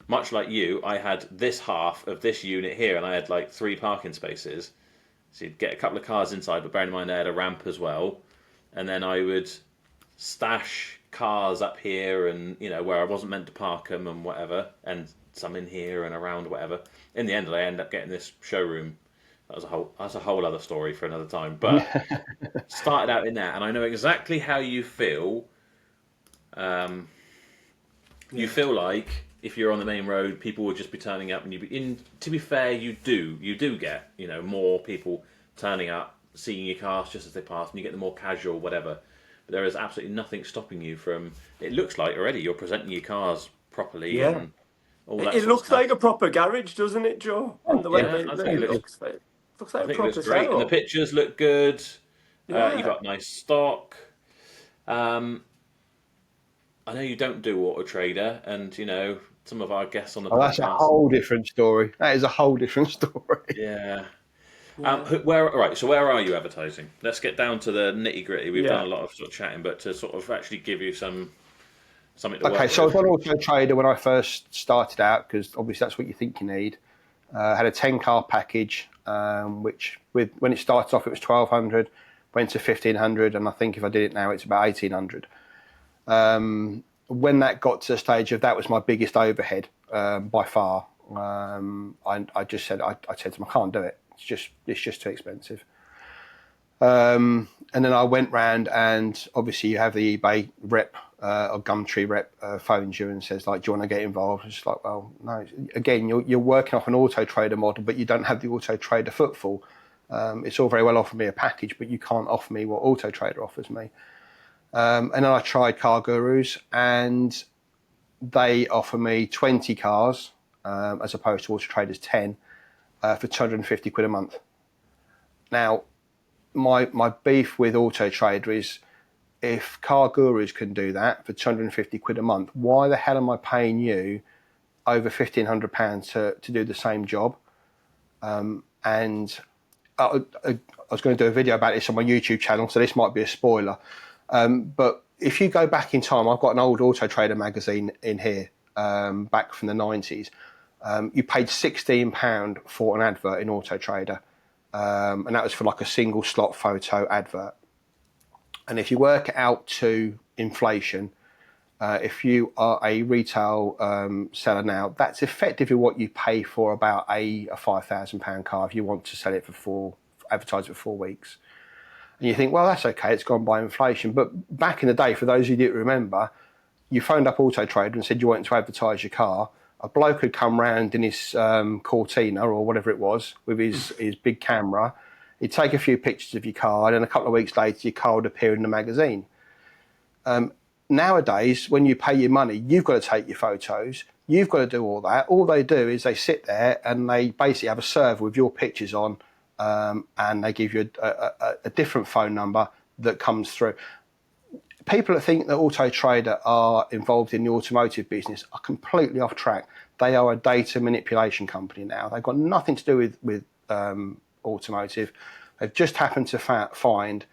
Much like you, I had this half of this unit here, and I had like 3 parking spaces. So you'd get a couple of cars inside, but bearing in mind I had a ramp as well. And then I would stash cars up here and, where I wasn't meant to park them and whatever, and some in here and around whatever. In the end, I ended up getting this showroom. That's a whole other story for another time. But started out in there, and I know exactly how you feel. You feel like if you're on the main road, people would just be turning up, and to be fair, you do get more people turning up, seeing your cars just as they pass, and you get the more casual whatever. But there is absolutely nothing stopping you from. It looks like already you're presenting your cars properly. Yeah. And all that It sort looks of stuff. like a proper garage, doesn't it, Joe? On the website, I think it looks like I a think it proper looks great, setup. and the pictures look good. Yeah. You've got nice stock. I know you don't do AutoTrader, and some of our guests on the podcast. That's a whole different story. That is a whole different story. Yeah. Where are you advertising? Let's get down to the nitty gritty. We've done a lot of sort of chatting, but to sort of actually give you something to work with. Okay, so I was on AutoTrader when I first started out because obviously that's what you think you need. I had a 10-car package, which when it started off it was 1,200, went to 1,500, and I think if I did it now it's about 1,800. When that got to the stage of that was my biggest overhead by far. I just said I said to him I can't do it. It's just too expensive. And then I went round, and obviously you have the eBay rep or Gumtree rep phones you and says like, do you want to get involved? It's like, well, no. Again, you're working off an AutoTrader model, but you don't have the AutoTrader footfall. It's all very well offering me a package, but you can't offer me what AutoTrader offers me. And then I tried Car Gurus, and they offer me 20 cars as opposed to AutoTrader's 10 for 250 quid a month. Now, my beef with AutoTrader is if Car Gurus can do that for 250 quid a month, why the hell am I paying you over £1,500 to do the same job? And I was going to do a video about this on my YouTube channel, so this might be a spoiler. But if you go back in time, I've got an old AutoTrader magazine in here, back from the 90s. You paid £16 for an advert in AutoTrader, and that was for like a single slot photo advert. And if you work it out to inflation, if you are a retail seller now, that's effectively what you pay for about a £5,000 car if you want to sell it advertise it for 4 weeks. And you think, well, that's okay, it's gone by inflation. But back in the day, for those of you that remember, you phoned up AutoTrader and said you wanted to advertise your car. A bloke had come round in his Cortina or whatever it was with his big camera. He'd take a few pictures of your car, and then a couple of weeks later, your car would appear in the magazine. Nowadays, when you pay your money, you've got to take your photos. You've got to do all that. All they do is they sit there and they basically have a server with your pictures on, and they give you a different phone number that comes through. People that think that AutoTrader are involved in the automotive business are completely off track. They are a data manipulation company now. They've got nothing to do with automotive. They've just happened to find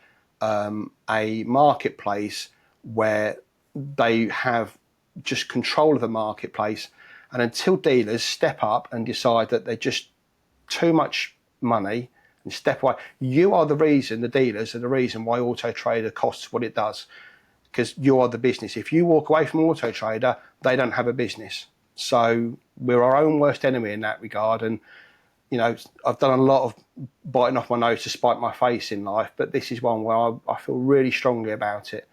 a marketplace where they have just control of the marketplace, and until dealers step up and decide that they're just too much money and step away, the dealers are the reason why AutoTrader costs what it does, because you are the business. If you walk away from AutoTrader, they don't have a business. So we're our own worst enemy in that regard. And I've done a lot of biting off my nose to spite my face in life, but this is one where I feel really strongly about it.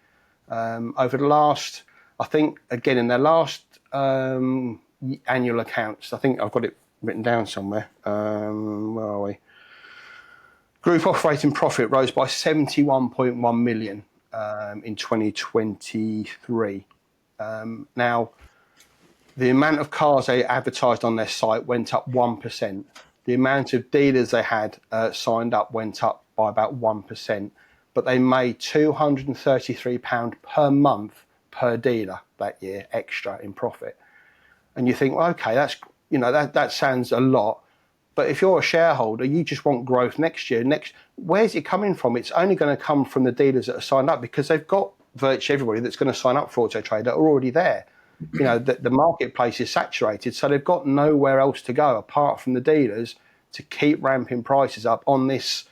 Over the last, I think, again, in their last annual accounts, I think I've got it written down somewhere. Where are we? Group operating profit rose by 71.1 million in 2023. Now, the amount of cars they advertised on their site went up 1%. The amount of dealers they had signed up went up by about 1%. But they made £233 per month per dealer that year extra in profit. And you think, well, okay, that sounds a lot. But if you're a shareholder, you just want growth next year. Where's it coming from? It's only going to come from the dealers that are signed up, because they've got virtually everybody that's going to sign up for AutoTrader are already there. The marketplace is saturated, so they've got nowhere else to go apart from the dealers to keep ramping prices up on this.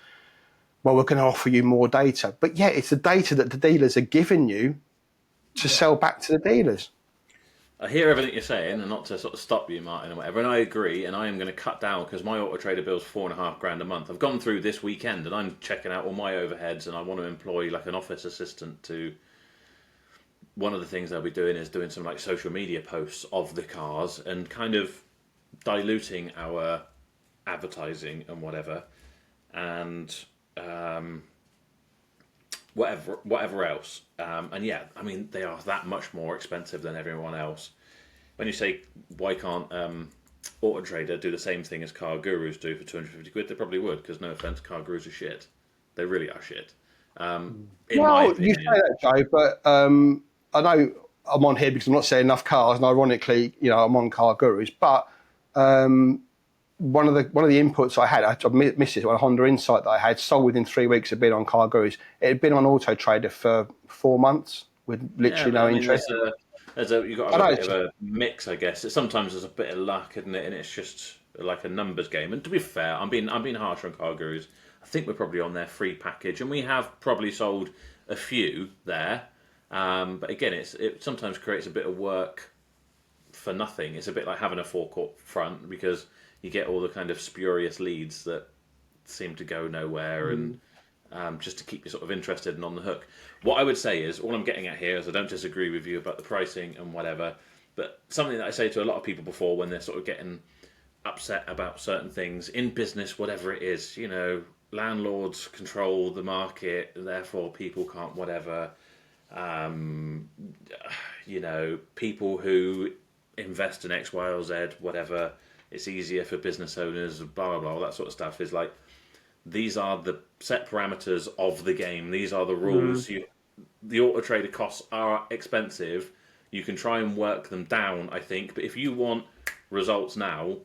Well, we're going to offer you more data. But yeah, it's the data that the dealers are giving you to sell back to the dealers. I hear everything you're saying, and not to sort of stop you, Martin, or whatever, and I agree, and I am going to cut down, because my AutoTrader bill's $4,500 a month. I've gone through this weekend, and I'm checking out all my overheads, and I want to employ like an office assistant to... One of the things they'll be doing is doing some like social media posts of the cars and kind of diluting our advertising and whatever, and whatever else. And yeah, I mean, they are that much more expensive than everyone else. When you say, why can't AutoTrader do the same thing as Car Gurus do for 250 quid, they probably would, because no offence, Car Gurus are shit. They really are shit. In my opinion. You say that, Joe, but I know I'm on here because I'm not selling enough cars, and ironically, I'm on Car Gurus. But one of the inputs I had, I missed it, a Honda Insight that I had sold within 3 weeks of being on Car Gurus. It had been on AutoTrader for 4 months with literally no interest. You've got a bit of a mix, I guess. Sometimes there's a bit of luck, isn't it? And it's just like a numbers game. And to be fair, I'm being harsh on Car Gurus. I think we're probably on their free package, and we have probably sold a few there. But again, it sometimes creates a bit of work for nothing. It's a bit like having a forecourt front, because you get all the kind of spurious leads that seem to go nowhere, and just to keep you sort of interested and on the hook. What I would say is, all I'm getting at here is I don't disagree with you about the pricing and whatever, but something that I say to a lot of people before when they're sort of getting upset about certain things in business, whatever it is, landlords control the market, therefore people can't whatever. People who invest in X, Y, or Z, whatever, it's easier for business owners, blah, blah, blah, all that sort of stuff is like, these are the set parameters of the game. These are the rules. The AutoTrader costs are expensive. You can try and work them down, I think, but if you want results now,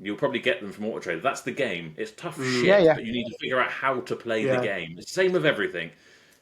you'll probably get them from AutoTrader. That's the game. It's tough shit, but you need to figure out how to play the game. It's the same with everything.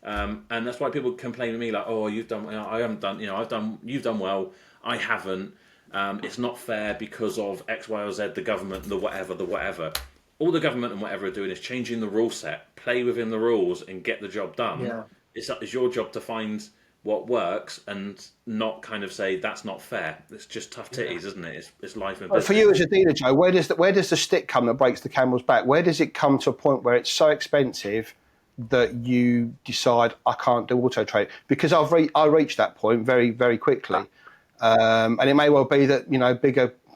And that's why people complain to me like, "Oh, you've done. I haven't done. I've done. You've done well. I haven't. It's not fair because of X, Y, or Z. The government, the whatever. All the government and whatever are doing is changing the rule set. Play within the rules and get the job done. Yeah. It's your job to find what works and not kind of say that's not fair. It's just tough titties, isn't it? It's life and business. For you as a dealer, Joe, where does the stick come that breaks the camel's back? Where does it come to a point where it's so expensive that you decide I can't do AutoTrade? Because I reached that point very, very quickly, and it may well be that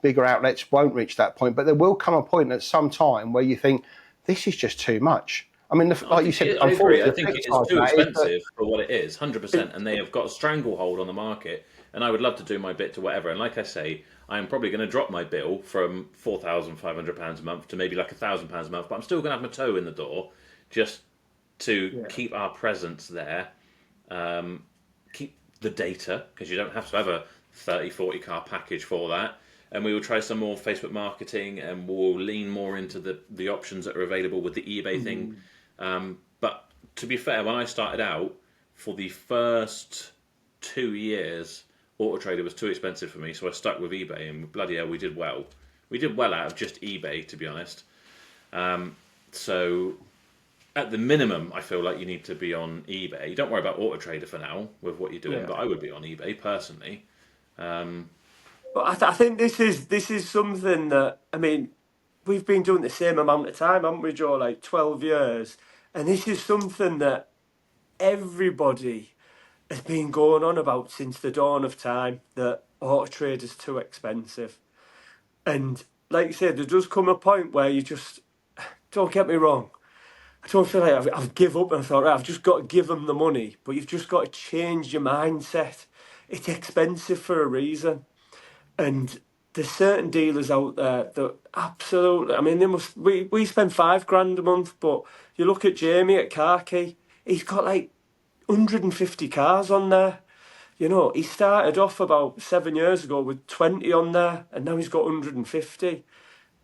bigger outlets won't reach that point, but there will come a point at some time where you think this is just too much. I mean, like you said, I agree. I think it's too expensive for what it is, 100%, and they have got a stranglehold on the market. And I would love to do my bit to whatever. And like I say, I am probably going to drop my bill from £4,500 a month to maybe like £1,000 a month, but I'm still going to have my toe in the door just to keep our presence there, keep the data, because you don't have to have a 30, 40 car package for that. And we will try some more Facebook marketing, and we'll lean more into the options that are available with the eBay thing. But to be fair, when I started out, for the first 2 years, AutoTrader was too expensive for me, so I stuck with eBay, and bloody hell, we did well. We did well out of just eBay, to be honest. So at the minimum, I feel like you need to be on eBay. Don't worry about AutoTrader for now with what you're doing, Yeah. but I would be on eBay personally. But I think this is something that, I mean, we've been doing the same amount of time, haven't we, Joe? Like 12 years, and this is something that everybody has been going on about since the dawn of time, that AutoTrader is too expensive. And like you said, there does come a point where you just, don't get me wrong, I don't feel like I've give up and thought, right, I've just got to give them the money. But you've just got to change your mindset. It's expensive for a reason. And there's certain dealers out there that absolutely, I mean, we spend £5 a month, but you look at Jamie at Carkey, he's got like 150 cars on there. You know, he started off about 7 years ago with 20 on there, and now he's got 150.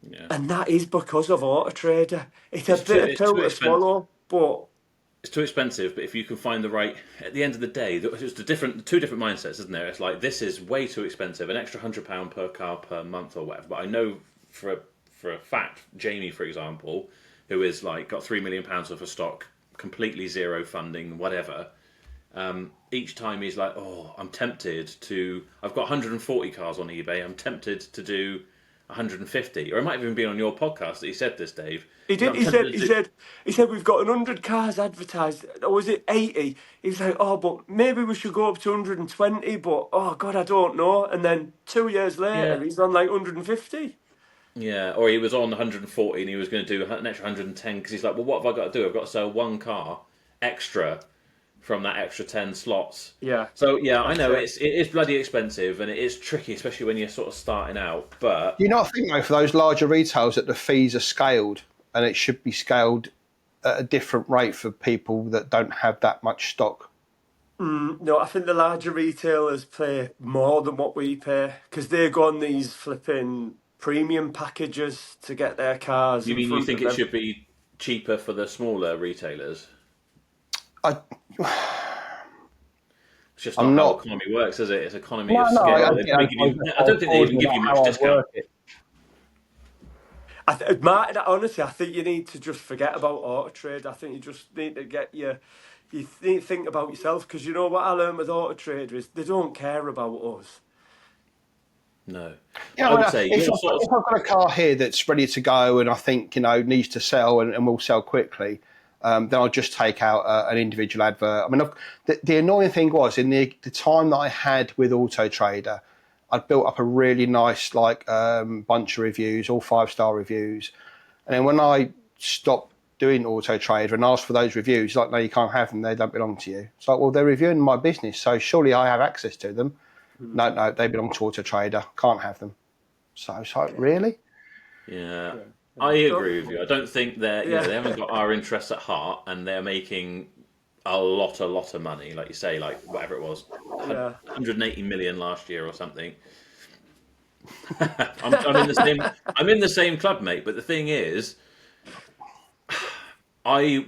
Yeah, And that is because of AutoTrader. It's a it's too bitter it's too pill to expensive. swallow, but It's too expensive, but if you can find the right, at the end of the day, it's two different mindsets, isn't there? It's like this is way too expensive, an extra £100 per car per month or whatever. But I know for a fact, Jamie, for example, who is like got £3 million worth of stock, completely zero funding, whatever. Each time he's like, oh, I'm tempted to. I've got 140 cars on eBay. I'm tempted to do 150, or it might have even been on your podcast that he said this, Dave. he He's like, did. I'm He tempted said. to He do. said. He said we've got 100 cars advertised. Or was it 80? He was like, oh, but maybe we should go up to 120. But oh God, I don't know. And then 2 years Yeah. later, he's on like 150. Yeah, or he was on 140 and he was going to do an extra 110 because he's like, well, what have I got to do? I've got to sell one car extra from that extra 10 slots. Yeah. So yeah, I know That's it is bloody expensive and it is tricky, especially when you're sort of starting out. But Do you not think, though, for those larger retailers that the fees are scaled and it should be scaled at a different rate for people that don't have that much stock? No, I think the larger retailers pay more than what we pay because they go on these flipping premium packages to get their cars you in mean you front think of it them. should be cheaper for the smaller retailers? I, It's just not I'm how not. economy works, is it? It's economy No, of no, scale. I, They you probably know, give you, I don't think they even give you much how I'd discount. work it. Martin, honestly, I think you need to just forget about AutoTrade. I think you just need to you need to think about yourself because you know what I learned with AutoTrader is they don't care about us. No, You I know, would say if you're sort I've got a car here that's ready to go and I think, needs to sell and will sell quickly, then I'll just take out an individual advert. I mean, the annoying thing was in the time that I had with AutoTrader, I'd built up a really nice bunch of reviews, all 5-star reviews. And then when I stopped doing AutoTrader and asked for those reviews, like, no, you can't have them, they don't belong to you. It's like, well, they're reviewing my business, so surely I have access to them. No, they belong to AutoTrader. Can't have them. So it's like, really? Yeah, Yeah. I agree with you. I don't think they haven't Yeah. got our interests at heart, and they're making a lot of money. Like you say, like whatever it was, Yeah. 180 million last year or something. I'm in the same. I'm in the same club, mate. But the thing is, I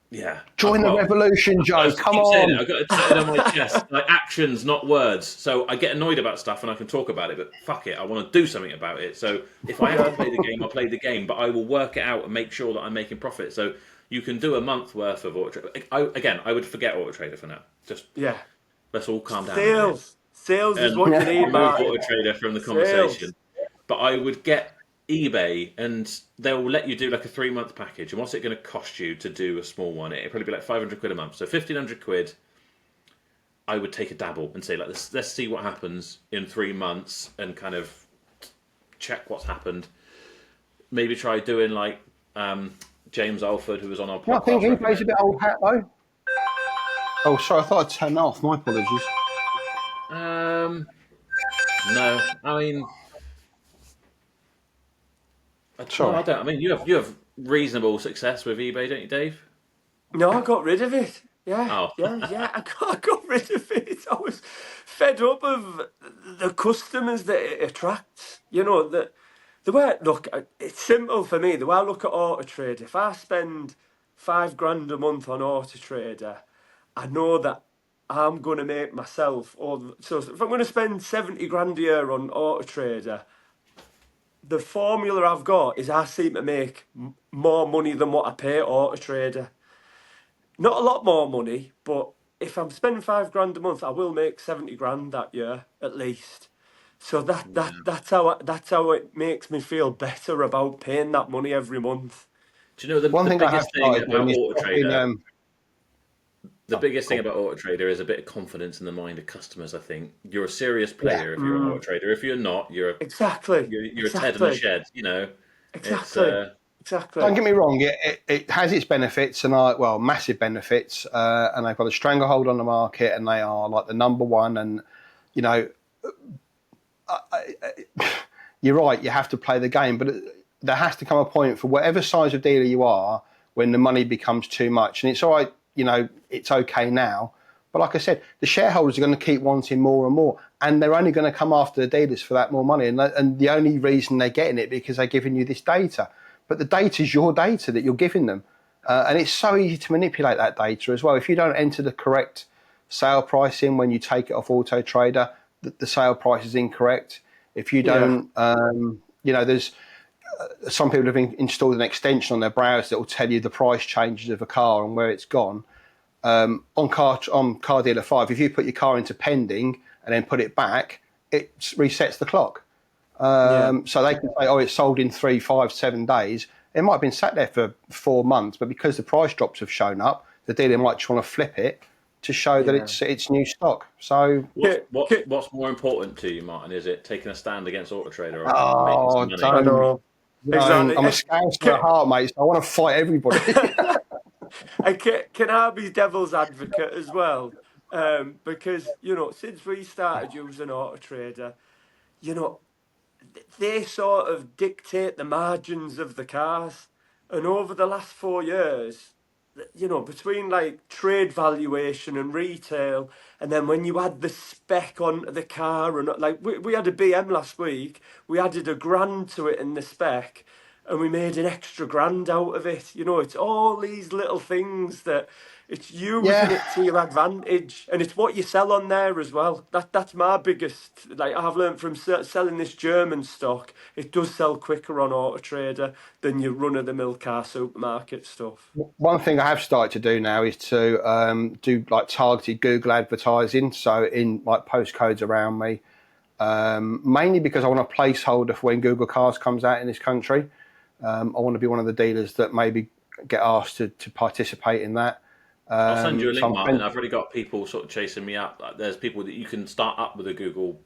yeah. Join the Well, revolution, I Joe. was Come keep saying it. on. I've got it tatted on my chest, like actions, not words. So I get annoyed about stuff and I can talk about it, but fuck it, I want to do something about it. So if I have to play the game, I'll play the game, but I will work it out and make sure that I'm making profit. So you can do a month worth of AutoTrader. Again, I would forget AutoTrader for now. Just Yeah. let's all calm down a minute Sales is and what you need, remove Martin. AutoTrader from the Sales. conversation. But I would get eBay and they'll let you do like a 3-month package. And what's it going to cost you to do a small one? It'd probably be like 500 quid a month. So 1,500 quid, I would take a dabble and say, like, let's see what happens in 3 months and kind of check what's happened. Maybe try doing like James Alford, who was on our podcast. I think he plays a bit old hat, though. Oh, sorry, I thought I'd turn that off. My apologies. No, I mean, Sorry. no, I don't. I mean, you have reasonable success with eBay, don't you, Dave? No, I got rid of it. Yeah, Oh, yeah. I got rid of it. I was fed up of the customers that it attracts. You know, the way, look, it's simple for me. The way I look at AutoTrade, if I spend £5 a month on AutoTrader, I know that I'm going to make myself, so if I'm going to spend 70 grand a year on AutoTrader, the formula I've got is I seem to make more money than what I pay AutoTrader. Not a lot more money, but if I'm spending £5 a month, I will make 70 grand that year at least. So that's how it makes me feel better about paying that money every month. Do you know One the thing I have biggest thing started doing about is dropping. AutoTrader? The biggest thing Cool. about AutoTrader is a bit of confidence in the mind of customers. I think you're a serious Yeah, player if you're an AutoTrader. If you're not, Exactly, you're a Ted in the exactly, shed. You know, it's exactly, don't exactly. get me wrong. It has its benefits, and massive benefits, and they've got a stranglehold on the market, and they are like the number one. And you know, you're right. You have to play the game, but there has to come a point for whatever size of dealer you are when the money becomes too much. And it's all right. You know, it's okay now. But like I said, the shareholders are going to keep wanting more and more, and they're only going to come after the dealers for that more money. And the only reason they're getting it because they're giving you this data. But the data is your data that you're giving them, and it's so easy to manipulate that data as well. If you don't enter the correct sale price in when you take it off AutoTrader, the sale price is incorrect. If you Yeah, don't, there's some people have installed an extension on their browser that will tell you the price changes of a car and where it's gone. On Car Dealer 5, if you put your car into pending and then put it back, it resets the clock. yeah, So they can say, oh, it's sold in 3, 5, 7 days. It might have been sat there for 4 months, but because the price drops have shown up, the dealer might just want to flip it to show that yeah. it's new stock. So, what's more important to you, Martin? Is it taking a stand against AutoTrader or making some oh, money? I don't, know exactly. I'm a scouser at heart, mate, so I want to fight everybody. And can I be devil's advocate as well? Because, since we started using AutoTrader, you know, they sort of dictate the margins of the cars. And over the last 4 years, between like trade valuation and retail, and then when you add the spec on the car, and like we had a BM last week, we added £1,000 to it in the spec, and we made an extra grand out of it. It's all these little things that it's using Yeah. it to your advantage, and it's what you sell on there as well. That's my biggest. Like I've learned from selling this German stock, it does sell quicker on AutoTrader than your run-of-the-mill car supermarket stuff. One thing I have started to do now is to do like targeted Google advertising. So in like postcodes around me, mainly because I want a placeholder for when Google Cars comes out in this country. I want to be one of the dealers that maybe get asked to participate in that. I'll send you a So link, I'm Martin. spend- I've already got people sort of chasing me up. Like, there's people that you can start up with a Google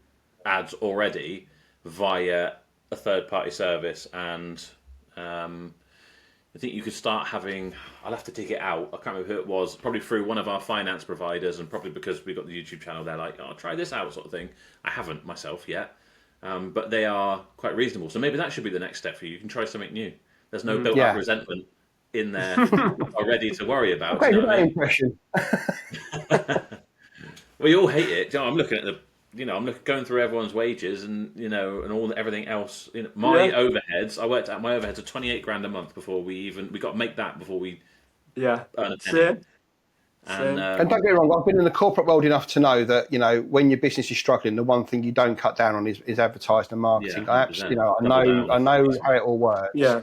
ads already via a third-party service, and I think you could start having. I'll have to dig it out. I can't remember who it was. Probably through one of our finance providers, and probably because we got the YouTube channel. They're like, "Oh, try this out," sort of thing. I haven't myself yet, but they are quite reasonable. So maybe that should be the next step for you. You can try something new. There's no built-up yeah, resentment in there already to worry I'm about. Do quite you good know at what I that mean? impression. We all hate it. I'm looking at going through everyone's wages and and everything else. My Yeah, overheads. I worked out my overheads are 28 grand a month before we got to make that before we yeah. earn a penny. Same, And same. And don't get me wrong, I've been in the corporate world enough to know that when your business is struggling, the one thing you don't cut down on is advertising and yeah, marketing. I absolutely, 100%. I Double know, down. I know how it all works. Yeah.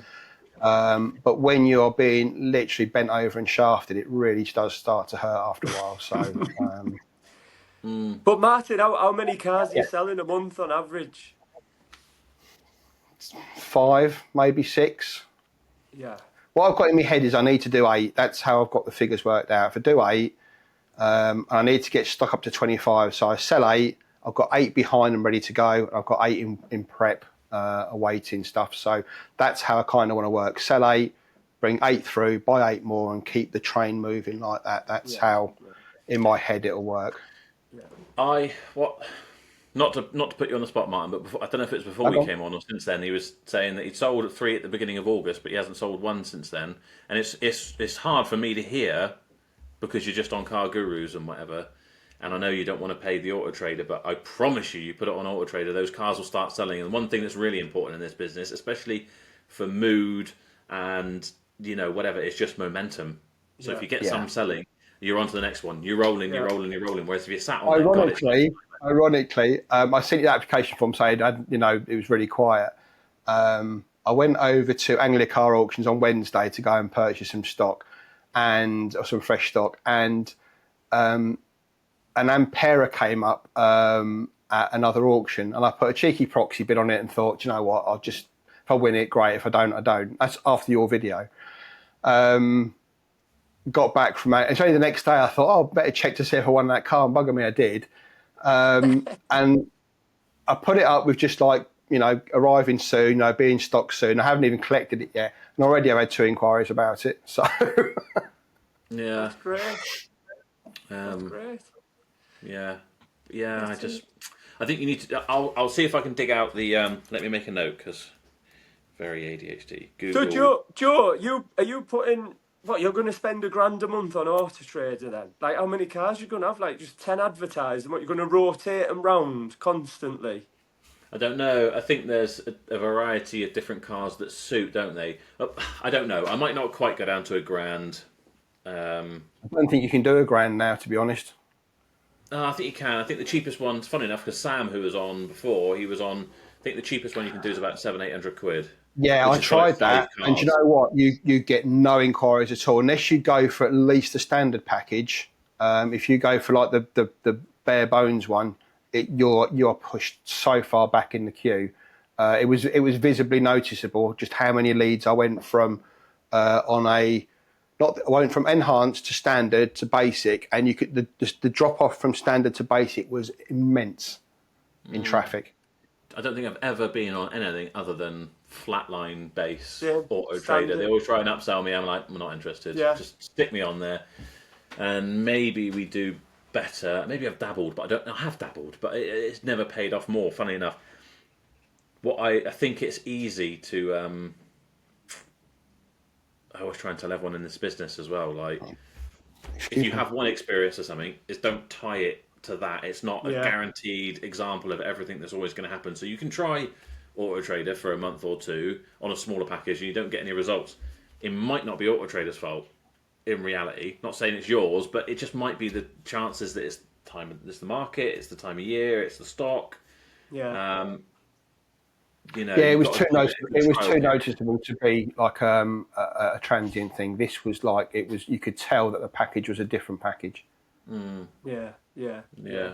But when you're being literally bent over and shafted, it really does start to hurt after a while. So, But Martin, how many cars are you yeah, selling a month on average? 5, maybe 6. Yeah. What I've got in my head is I need to do 8. That's how I've got the figures worked out. If I do 8, and I need to get stock up to 25. So I sell 8. I've got 8 behind and ready to go. I've got 8 in prep, awaiting stuff. So that's how I kind of want to work. Sell 8, bring 8 through, buy 8 more, and keep the train moving like that. That's Yeah. how, in my head, it'll work. Yeah. Not to put you on the spot, Martin, but I don't know if it's before we Okay. came on or since then. He was saying that he'd sold 3 at the beginning of August, but he hasn't sold 1 since then. And it's hard for me to hear because you're just on Car Gurus and whatever. And I know you don't want to pay the AutoTrader, but I promise you put it on AutoTrader, those cars will start selling. And one thing that's really important in this business, especially for mood and whatever, it's just momentum. So if Yeah. you get Yeah. some selling, you're on to the next one. You're rolling, you're Yeah. rolling, you're rolling. Whereas if you're sat on it, God, it's Ironically, I sent you the application form saying, it was really quiet. I went over to Anglia Car Auctions on Wednesday to go and purchase some stock or some fresh stock, and an Ampera came up at another auction, and I put a cheeky proxy bid on it and thought, you know what, if I win it, great. If I don't, I don't. That's after your video. Got back from it. It's only the next day I thought, better check to see if I won that car, and bugger me, I did. And I put it up with just like, arriving soon, being stock soon. I haven't even collected it yet, and already I've had 2 inquiries about it. So yeah, That's great. That's um, great. yeah, yeah. That's I think you need to. I'll see if I can dig out the. Let me make a note because very ADHD. So Google. Joe, are you putting what you're going to spend £1,000 a month on AutoTrader then? Like how many cars you're going to have? Like just 10 advertised, and what you're going to rotate them round constantly? I don't know. I think there's a variety of different cars that suit, don't they? I don't know. I might not quite go down to £1,000. I don't think you can do £1,000 now, to be honest. I think you can. I think the cheapest one's funny enough because Sam, who was on before, he was on. I think the cheapest one you can do is about 700-800 quid. Yeah, Which I has got like tried that, 5 and you cars. know what? You get no inquiries at all unless you go for at least the standard package. If you go for like the bare bones one, you're pushed so far back in the queue. It was visibly noticeable just how many leads I went from I went from enhanced to standard to basic, and you could the drop off from standard to basic was immense in traffic. I don't think I've ever been on anything other than flatline base Yeah, auto trader. They standard. always try and upsell me. I'm like, I'm not interested. Yeah. Just stick me on there, and maybe we do better. Maybe I've dabbled, but I have dabbled, but it's never paid off more. Funny enough, what I think it's easy to. I always try and tell everyone in this business as well. Like, if you have one experience or something, is don't tie it to that. It's not a Yeah. guaranteed example of everything that's always going to happen. So you can try AutoTrader for a month or two on a smaller package and you don't get any results. It might not be AutoTrader's fault in reality. Not saying it's yours, but it just might be the chances that it's the market, it's the time of year, it's the stock. Yeah. Yeah, it you've was got too to do it in the trial period. noticeable to be like a transient thing. This was like you could tell that the package was a different package. Yeah. Yeah. Yeah. Yeah.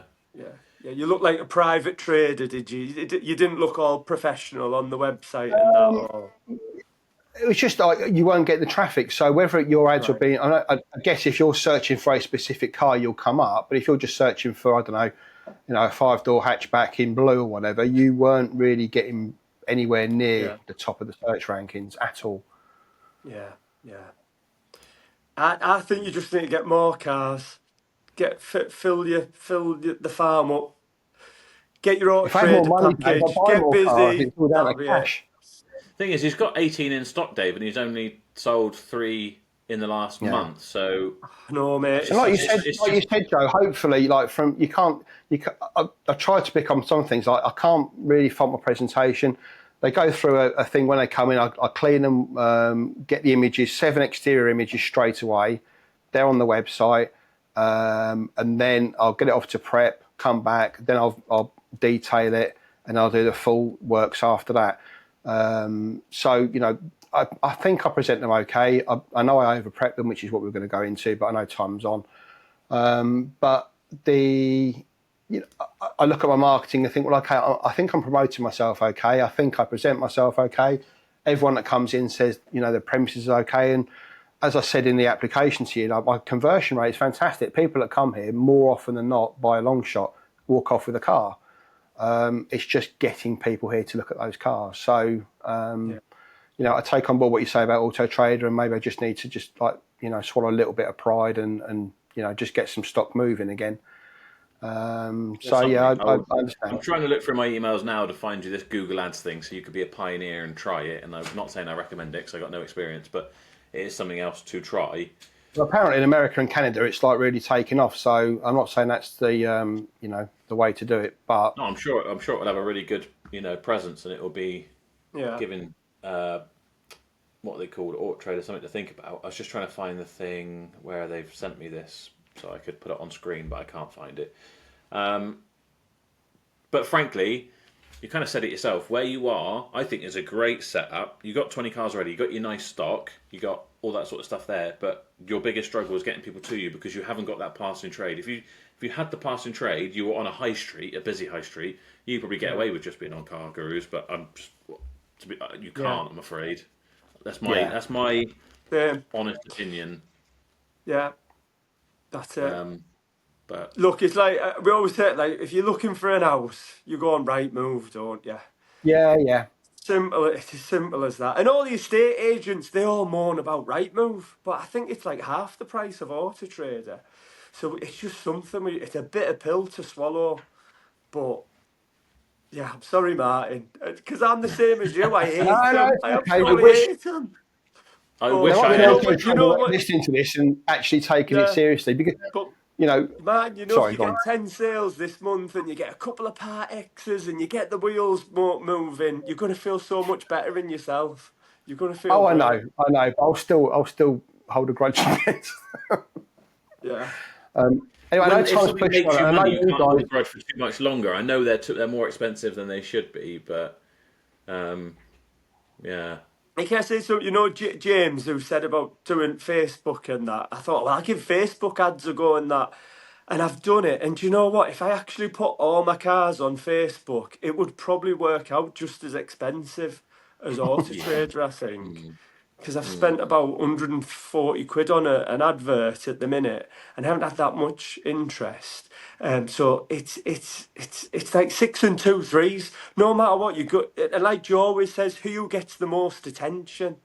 Yeah. You look like a private trader, did you? You didn't look all professional on the website and that, or It was just like you won't get the traffic. So whether your ads are right. being, I guess if you're searching for a specific car, you'll come up. But if you're just searching for, I don't know, a 5-door hatchback in blue or whatever, you weren't really getting anywhere near Yeah. the top of the search rankings at all. Yeah. Yeah. I think you just need to get more cars. Fill the farm up. Get your auto If I had more trader money, Dave, I'd package. buy Get more cars. busy. It's all down That'll to be it. cash. Thing is, he's got 18 in stock, Dave, and he's only sold 3 in the last Yeah. month. So No, mate. And like you it's said, Joe, hopefully, like I try to pick on some things. Like I can't really fault my presentation. They go through a thing when they come in. I clean them, get the images, 7 exterior images straight away. They're on the website, and then I'll get it off to prep. Come back, then I'll detail it, and I'll do the full works after that. So I think I present them okay. I know I over prep them, which is what we're going to go into, but I know time's on. But I look at my marketing and think, well, okay, I think I'm promoting myself okay. I think I present myself okay. Everyone that comes in says, the premises are okay. And as I said in the application to you, my conversion rate is fantastic. People that come here more often than not, by a long shot, walk off with a car. It's just getting people here to look at those cars. So, I take on board what you say about AutoTrader, and maybe I just need to swallow a little bit of pride and just get some stock moving again. I understand. I'm trying to look through my emails now to find you this Google Ads thing, so you could be a pioneer and try it. And I'm not saying I recommend it because I got no experience, but it is something else to try. Well, apparently in America and Canada, it's like really taken off. So I'm not saying that's the the way to do it, but No, I'm sure it'll have a really good presence, and it will be Yeah. giving what they called AutoTrader something to think about. I was just trying to find the thing where they've sent me this so I could put it on screen, but I can't find it. But frankly, you kind of said it yourself. Where you are, I think is a great setup. You got 20 cars ready. You got your nice stock. You got all that sort of stuff there. But your biggest struggle is getting people to you because you haven't got that passing trade. If you had the passing trade, you were on a high street, a busy high street. You probably get away with just being on Car Gurus. But you can't. I'm afraid. That's my honest opinion. Yeah, that's it. But look, it's like we always say, like if you're looking for an house, you go on Rightmove, don't you? Yeah. Simple. It's as simple as that. And all the estate agents, they all moan about Rightmove, but I think it's like half the price of AutoTrader. So it's just something. It's a bitter pill to swallow, but. Yeah, I'm sorry, Martin, because I'm the same as you. I hate No, them. it's I okay. absolutely hate them. I But wish There I might be had. an you know AutoTrader what? listening to this and actually taking it Yeah, seriously because, but you know, man, if sorry, you go on. get 10 sales this month and you get a couple of Part X's and you get the wheels moving, you're going to feel so much better in yourself. You're going to feel Oh, I great. know, but I'll still hold a grudge for it. Yeah. Anyway, I know When if time's something pushing makes on. you I know money, you you can't hold a guys. grudge for too much longer. I know they're more expensive than they should be, but yeah. I can say so, James, who said about doing Facebook and that. I thought, well, I'll give Facebook ads a go and that. And I've done it. And do you know what? If I actually put all my cars on Facebook, it would probably work out just as expensive as Yeah. AutoTrader, I think. Mm, Because I've mm. spent about 140 quid on an advert at the minute and haven't had that much interest. So it's like 6 and 2 3s. No matter what you go, and like Joe always says, who gets the most attention?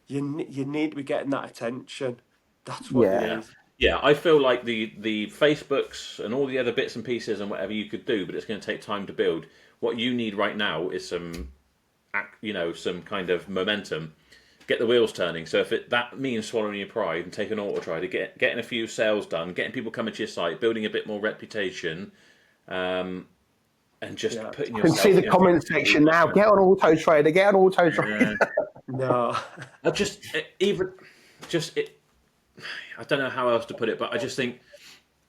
You need to be getting that attention. That's what you Yeah. Yeah. need. Yeah, I feel like the Facebooks and all the other bits and pieces and whatever you could do, but it's going to take time to build. What you need right now is some kind of momentum. Get the wheels turning. So if that means swallowing your pride and taking AutoTrader, getting a few sales done, getting people coming to your site, building a bit more reputation, and just Yeah. putting I can see yourself the comment section now. Get on AutoTrader. Get on AutoTrader. Yeah. No. I just even just it. I don't know how else to put it, but I just think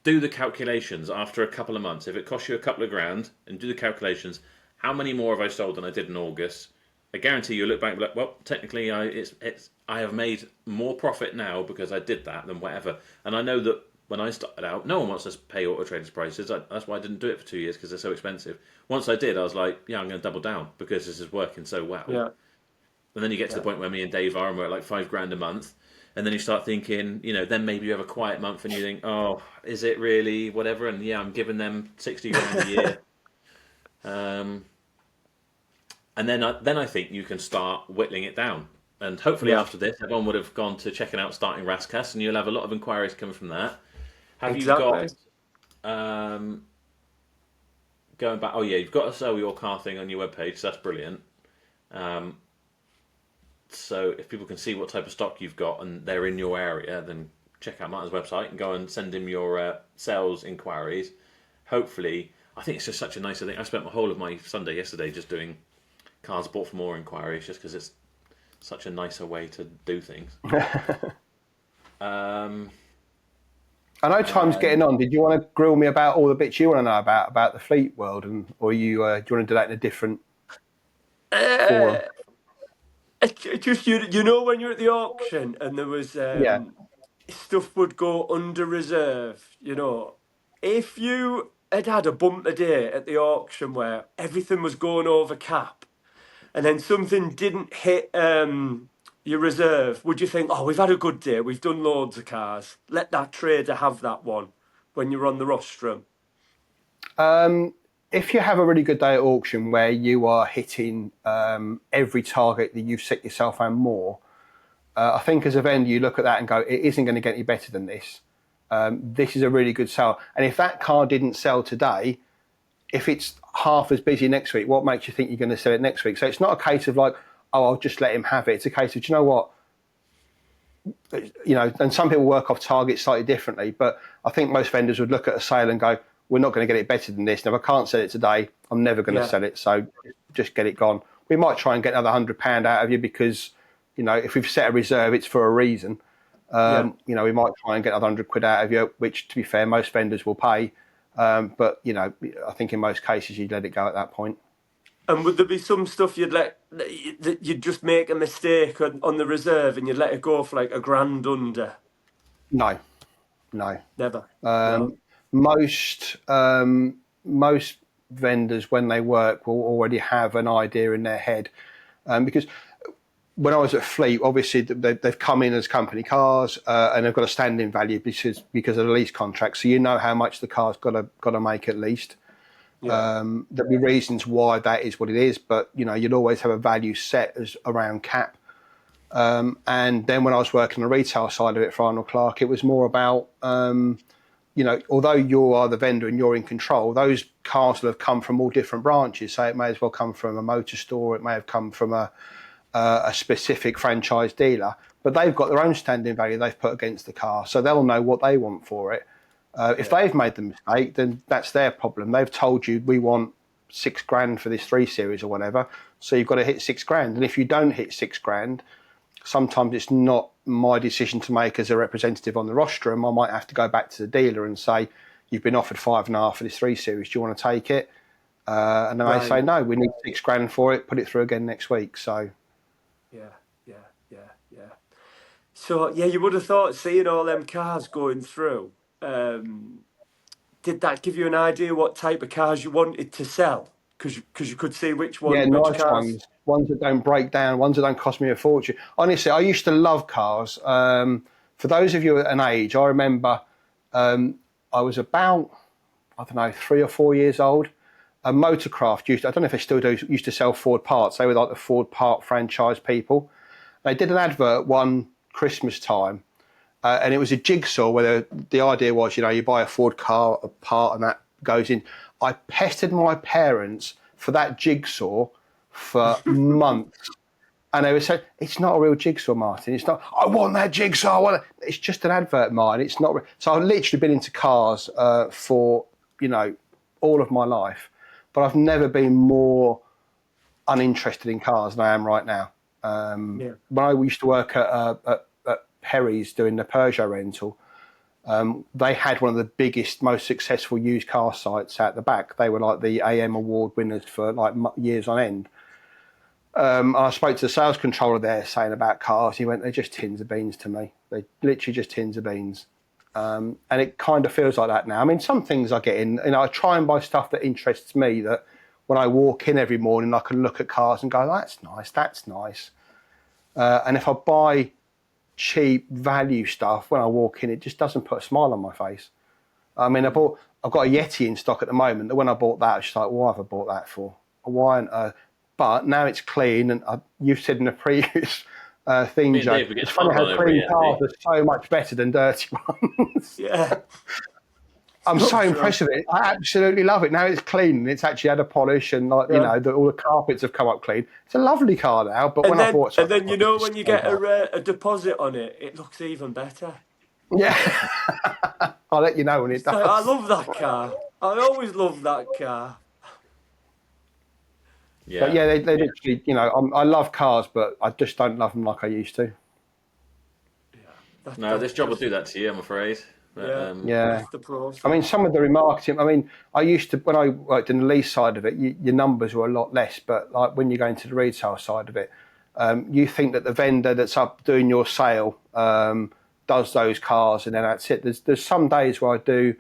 do the calculations after a couple of months. If it costs you a couple of grand, and do the calculations, how many more have I sold than I did in August? I guarantee you look back and be like, well, technically, I have made more profit now because I did that than whatever. And I know that when I started out, no one wants to pay AutoTrader's prices. That's why I didn't do it for 2 years because they're so expensive. Once I did, I was like, yeah, I'm going to double down because this is working so well. Yeah. And then you get to the point where me and Dave are, and we're at like $5,000 a month. And then you start thinking, then maybe you have a quiet month and you think, oh, is it really whatever? And yeah, I'm giving them 60 grand a year. And then I think you can start whittling it down. And hopefully Yeah. after this, everyone would have gone to checking out starting Rascas, and you'll have a lot of inquiries coming from that. Have you Exactly. got going back? Oh yeah, you've got to sell your car thing on your webpage. So that's brilliant. So if people can see what type of stock you've got and they're in your area, then check out Martin's website and go and send him your sales inquiries. Hopefully, I think it's just such a nice thing. I spent the whole of my Sunday yesterday just doing cars bought for more inquiries, just because it's such a nicer way to do things. I know time's getting on. Did you want to grill me about all the bits you want to know about the fleet world, or do you want to do that in a different forum? Just when you're at the auction and there was Yeah. stuff would go under reserve. If you had a bumper day at the auction where everything was going over cap, and then something didn't hit your reserve, would you think, oh, we've had a good day, we've done loads of cars, let that trader have that one when you're on the rostrum? If you have a really good day at auction where you are hitting every target that you've set yourself and more, I think as a vendor you look at that and go, it isn't going to get any better than this. This is a really good sale. And if that car didn't sell today, if it's half as busy next week, what makes you think you're going to sell it next week? So it's not a case of like, oh, I'll just let him have it. It's a case of, do you know what? And some people work off targets slightly differently, but I think most vendors would look at a sale and go, we're not going to get it better than this. And if I can't sell it today, I'm never going to sell it. So just get it gone. We might try and get another £100 out of you because you know, if we've set a reserve, it's for a reason. You know, we might try and get another £100 out of you, which, to be fair, most vendors will pay. But, you know, I think in most cases you'd let it go at that point. And would there be some stuff that you'd just make a mistake on the reserve and you'd let it go for like £1,000 under? No. Never. No. Most vendors, when they work, will already have an idea in their head. Because when I was at Fleet, obviously they've come in as company cars and they've got a standing value because of the lease contract. So you know how much the car's got to make at least. There'll be reasons why that is what it is, but you know, you'd always have a value set as around cap. And then when I was working on the retail side of it for Arnold Clark, it was more about, you know, although you are the vendor and you're in control, those cars will have come from all different branches. So it may as well come from a motor store, it may have come from a specific franchise dealer, but they've got their own standing value they've put against the car, so they'll know what they want for it. If they've made the mistake, then that's their problem. They've told you we want £6,000 for this 3 Series or whatever, so you've got to hit £6,000. And if you don't hit £6,000, sometimes it's not my decision to make as a representative on the rostrum. I might have to go back to the dealer and say, you've been offered 5.5 for this 3 Series. Do you want to take it? And then they say, no, we need £6,000 for it. Put it through again next week. So. Yeah. So, yeah, you would have thought seeing all them cars going through, did that give you an idea what type of cars you wanted to sell? Because you could see which nice cars. ones that don't break down, ones that don't cost me a fortune. Honestly, I used to love cars. For those of you at an age, I remember I was about, 3 or 4 years old. A Motorcraft I don't know if they still do, used to sell Ford parts. They were like the Ford part franchise people. They did an advert one Christmas time, and it was a jigsaw where the idea was, you know, you buy a Ford car, a part, and that goes in. I pestered my parents for that jigsaw for months. And they would say, it's not a real jigsaw, Martin. It's not, I want that jigsaw. It's just an advert, Martin. It's not. So I've literally been into cars for, you know, all of my life. But I've never been more uninterested in cars than I am right now. When I used to work at Perry's doing the Peugeot rental, they had one of the biggest, most successful used car sites out the back. They were like the AM award winners for like years on end. I spoke to the sales controller there saying about cars. He went, they're just tins of beans to me. They're literally just tins of beans. And it kind of feels like that now. I mean, some things I get in, you know, I try and buy stuff that interests me, that when I walk in every morning, I can look at cars and go, that's nice. And if I buy cheap value stuff when I walk in, it just doesn't put a smile on my face. I mean, I've got a Yeti in stock at the moment, that when I bought that, I was just like, why have I bought that for? Why on earth? But now it's clean, and you've said in the previous thing, Joe, it's funny how clean cars are so much better than dirty ones. Yeah. I'm so impressed with it. I absolutely love it. Now it's clean, and it's actually had a polish, and like you know, all the carpets have come up clean. It's a lovely car now. But when I bought it, then you know, when you get a deposit on it, it looks even better. Yeah, I'll let you know when it does. I love that car. I always love that car. Yeah, but yeah, they literally, you know, I love cars, but I just don't love them like I used to. Yeah, no, this job will do that to you, I'm afraid. But, that's the process. I mean, some of the remarketing. I mean, I used to, when I worked in the lease side of it, your numbers were a lot less. But like when you go into the retail side of it, you think that the vendor that's up doing your sale does those cars, and then that's it. There's some days where I do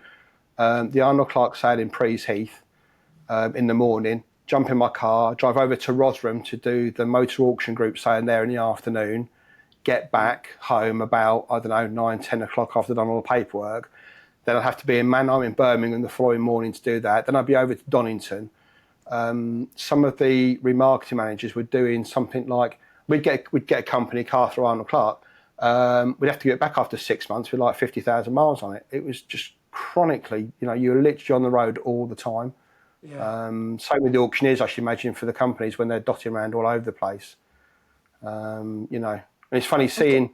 the Arnold Clark sale in Prees Heath in the morning. Jump in my car, drive over to Rotherham to do the motor auction group sale there in the afternoon, get back home about, 9, 10 o'clock after I've done all the paperwork. Then I'd have to be in Mannheim in Birmingham the following morning to do that. Then I'd be over to Donington. Some of the remarketing managers were doing something like, we'd get a company car through Arnold Clark. We'd have to get it back after 6 months with like 50,000 miles on it. It was just chronically, you know, you were literally on the road all the time. Yeah. Same with the auctioneers, I should imagine, for the companies when they're dotting around all over the place. You know, and it's funny seeing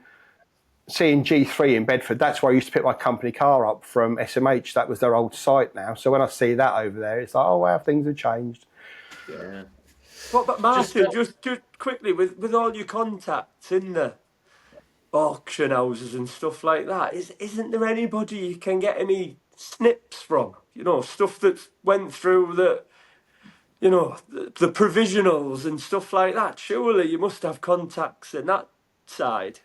G3 in Bedford. That's where I used to pick my company car up from SMH. That was their old site now. So when I see that over there, it's like, oh wow, things have changed. Yeah. But Martin, just quickly, with all your contacts in the auction houses and stuff like that, isn't there anybody you can get any snips from? You know, stuff that went through the, you know, the provisionals and stuff like that. Surely you must have contacts in that side.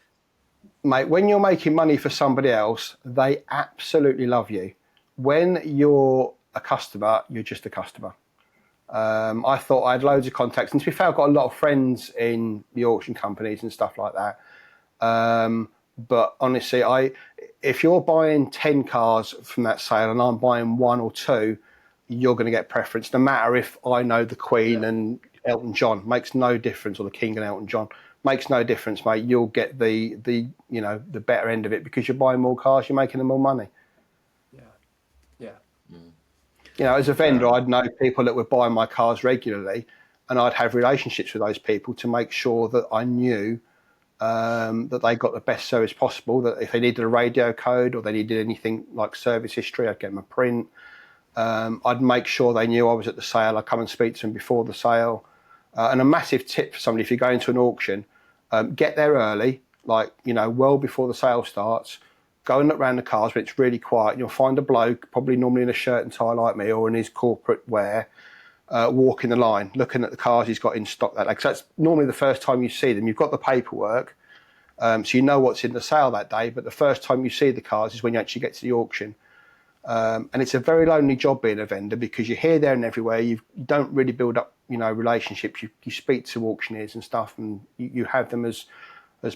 Mate, when you're making money for somebody else, they absolutely love you. When you're a customer, you're just a customer. I thought I had loads of contacts, and to be fair, I've got a lot of friends in the auction companies and stuff like that. But honestly, if you're buying 10 cars from that sale and I'm buying 1 or 2, you're going to get preference, no matter if I know the Queen and Elton John. Makes no difference, or the King and Elton John. Makes no difference, mate. You'll get the better end of it because you're buying more cars, you're making them more money. Yeah. You know, as a vendor, I'd know people that were buying my cars regularly, and I'd have relationships with those people to make sure that I knew that they got the best service possible, that if they needed a radio code or they needed anything like service history, I'd get them a print. I'd make sure they knew I was at the sale. I'd come and speak to them before the sale. And a massive tip for somebody, if you go into an auction, get there early, well before the sale starts. Go and look around the cars when it's really quiet. And you'll find a bloke, probably normally in a shirt and tie like me or in his corporate wear, walking the line, looking at the cars he's got in stock that day. 'Cause that's normally the first time you see them. You've got the paperwork, so you know what's in the sale that day. But the first time you see the cars is when you actually get to the auction. And it's a very lonely job being a vendor because you're here, there, and everywhere. You don't really build up, relationships. You speak to auctioneers and stuff, and you have them as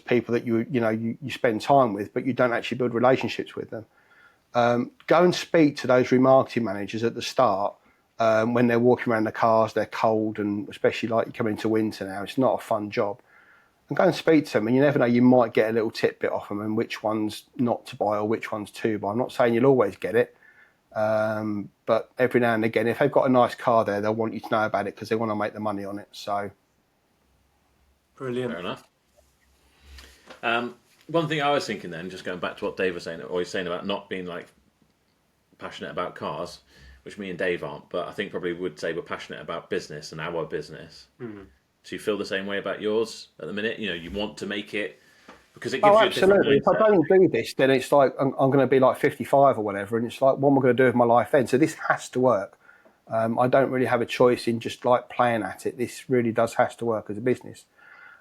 people that you spend time with, but you don't actually build relationships with them. Go and speak to those remarketing managers at the start when they're walking around the cars. They're cold, and especially like you come into winter now, it's not a fun job. And go and speak to them, and you never know, you might get a little tidbit off them and which one's not to buy or which one's to buy. I'm not saying you'll always get it, but every now and again, if they've got a nice car there, they'll want you to know about it because they want to make the money on it. So, brilliant. Fair enough. One thing I was thinking then, just going back to what Dave was saying, always saying about not being like passionate about cars, which me and Dave aren't, but I think probably would say we're passionate about business and our business. Mm-hmm. Do you feel the same way about yours at the minute? You want to make it because it gives you a different mindset. If I don't do this, then it's like I'm going to be like 55 or whatever, and it's like, what am I going to do with my life then? So this has to work. I don't really have a choice in just like playing at it. This really has to work as a business.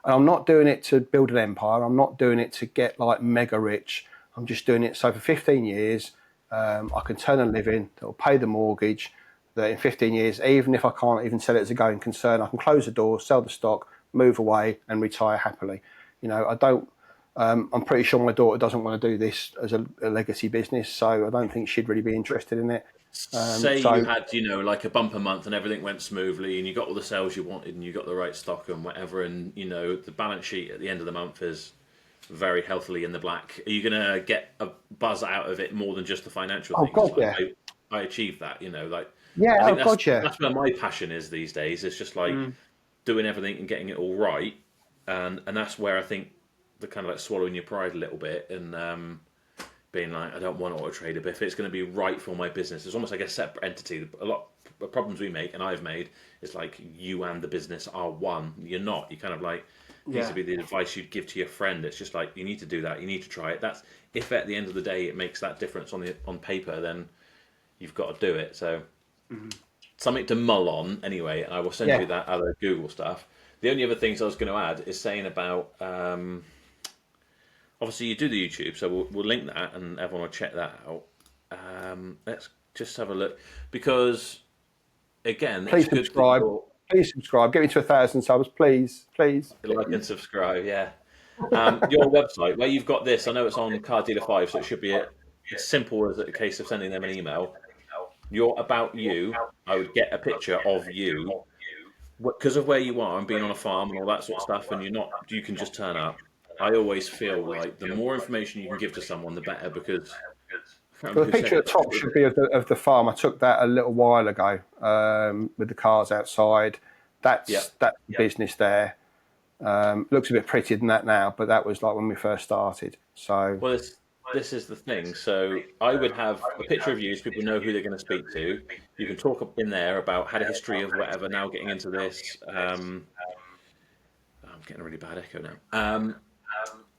And I'm not doing it to build an empire. I'm not doing it to get like mega rich. I'm just doing it so for 15 years, I can turn a living, that'll pay the mortgage, that in 15 years, even if I can't even sell it as a going concern, I can close the door, sell the stock, move away and retire happily. I'm pretty sure my daughter doesn't want to do this as a legacy business, so I don't think she'd really be interested in it. You had, like a bumper month and everything went smoothly and you got all the sales you wanted and you got the right stock and whatever, and the balance sheet at the end of the month is very healthily in the black. Are you going to get a buzz out of it more than just the financial things? God, yeah. I achieved that, That's where my passion is these days. It's just like doing everything and getting it all right, and that's where I think the kind of like swallowing your pride a little bit and being like, I don't want AutoTrader, but if it's going to be right for my business, it's almost like a separate entity. A lot of problems we make and I've made is like you and the business are one. You're not. You kind of like needs to be the advice you'd give to your friend. It's just like, you need to do that. You need to try it. That's if at the end of the day it makes that difference on paper, then you've got to do it. So something to mull on anyway. And I will send you that other Google stuff. The only other things I was going to add is saying about obviously you do the YouTube, so we'll link that and everyone will check that out. Let's just have a look because again, please subscribe. Please subscribe. Get me to 1,000 subs, please. Like and subscribe, yeah. Your website, where you've got this, I know it's on Car Dealer 5, so it should be as simple as a case of sending them an email. Your about you, I would get a picture of you because of where you are and being on a farm and all that sort of stuff, and you can just turn up. I always feel like the more information you can give to someone, the better, because the picture at the top should be of the farm. I took that a little while ago with the cars outside. That's the business there. Looks a bit prettier than that now, but that was like when we first started. So this is the thing. So I would have a picture of you, so people know who they're going to speak to. You can talk up in there about had a history of whatever. Now getting into this, I'm getting a really bad echo now.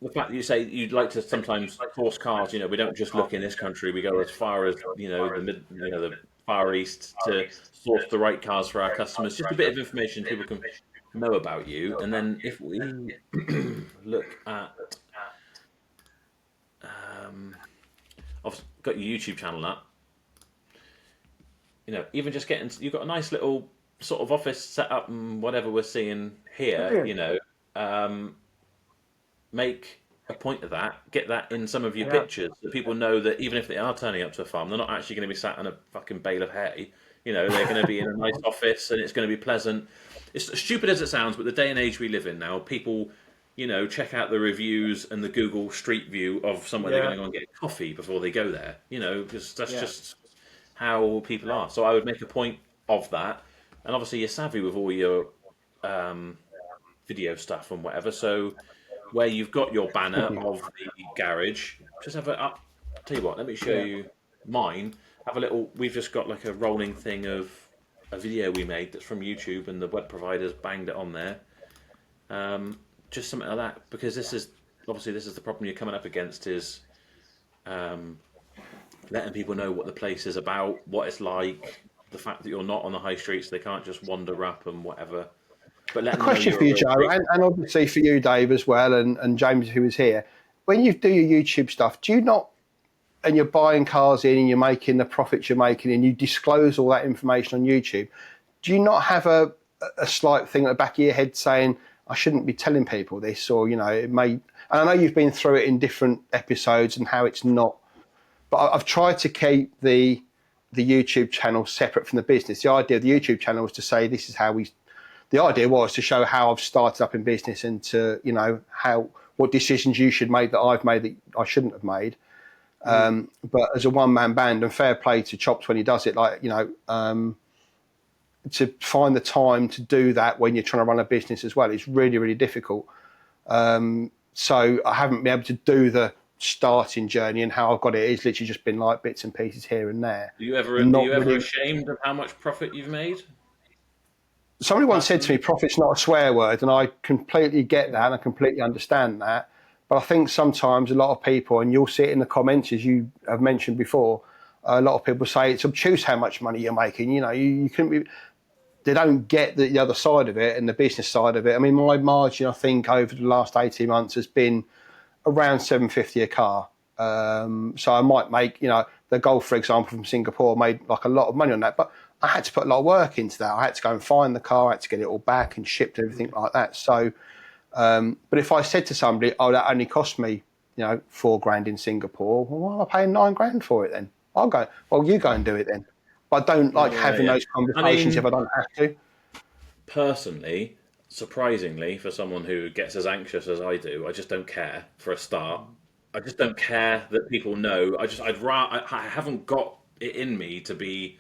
The fact that you say you'd like to sometimes source cars, we don't just look in this country. We go as far as the Far East to source the right cars for our customers. Just a bit of information people can know about you. And then if we look at, I've got your YouTube channel up. Even just getting, you've got a nice little sort of office set up and whatever we're seeing here. Make a point of that, get that in some of your pictures, so people know that even if they are turning up to a farm, they're not actually going to be sat on a fucking bale of hay. They're going to be in a nice office and it's going to be pleasant. It's as stupid as it sounds, but the day and age we live in now, people, check out the reviews and the Google Street View of somewhere they're going to go and get coffee before they go there. Because that's just how people are. So I would make a point of that, and obviously you're savvy with all your video stuff and whatever. So where you've got your banner of the garage, just have a up. Tell you what, let me show you mine. Have a little. We've just got like a rolling thing of a video we made that's from YouTube, and the web providers banged it on there. Just something like that, because this is the problem you're coming up against is letting people know what the place is about, what it's like, the fact that you're not on the high streets, they can't just wander up and whatever. But a question for you, Joe, and obviously for you, Dave, as well, and James, who is here. When you do your YouTube stuff, do you not, and you're buying cars in and you're making the profits you're making and you disclose all that information on YouTube, do you not have a slight thing at the back of your head saying, I shouldn't be telling people this, or, it may, and I know you've been through it in different episodes and how it's not, but I've tried to keep the YouTube channel separate from the business. The idea of the YouTube channel was to say, this is how the idea was to show how I've started up in business and to, what decisions you should make that I've made that I shouldn't have made. But as a one-man band, and fair play to Chops when he does it, to find the time to do that when you're trying to run a business as well, it's really, really difficult. So I haven't been able to do the starting journey, and how I've got it is literally just been like bits and pieces here and there. Are you ever ashamed of how much profit you've made? Somebody once said to me, profit's not a swear word, and I completely get that and I completely understand that. But I think sometimes a lot of people, and you'll see it in the comments, as you have mentioned before, a lot of people say it's obtuse how much money you're making. You couldn't be. They don't get the other side of it and the business side of it. I mean, my margin, I think, over the last 18 months has been around $750 a car. So I might make, the Golf, for example, from Singapore, made like a lot of money on that. But I had to put a lot of work into that. I had to go and find the car, I had to get it all back and shipped, everything like that. So, but if I said to somebody, oh, that only cost me, $4,000 in Singapore, well, why am I paying $9,000 for it then? I'll go, well, you go and do it then. But I don't like having those conversations if I don't have to. Personally, surprisingly, for someone who gets as anxious as I do, I just don't care for a start. I just don't care that people know. I haven't got it in me to be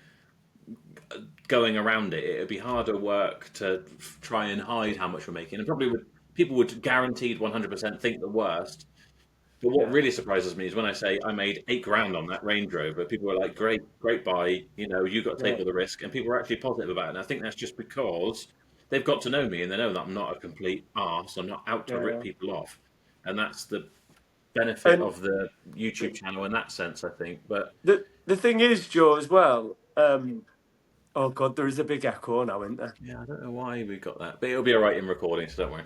going around it. It'd be harder work to try and hide how much we're making, and probably people would guaranteed 100% think the worst. But what really surprises me is when I say I made $8,000 on that Range Rover, people were like, "Great, great buy! You got to take all the risk," and people were actually positive about it. And I think that's just because they've got to know me and they know that I'm not a complete arse. I'm not out to rip people off, and that's the benefit of the YouTube channel in that sense, I think. But the thing is, Joe, as well. Oh God, there is a big echo now, isn't there? Yeah, I don't know why we got that, but it'll be all right in recording, so don't worry.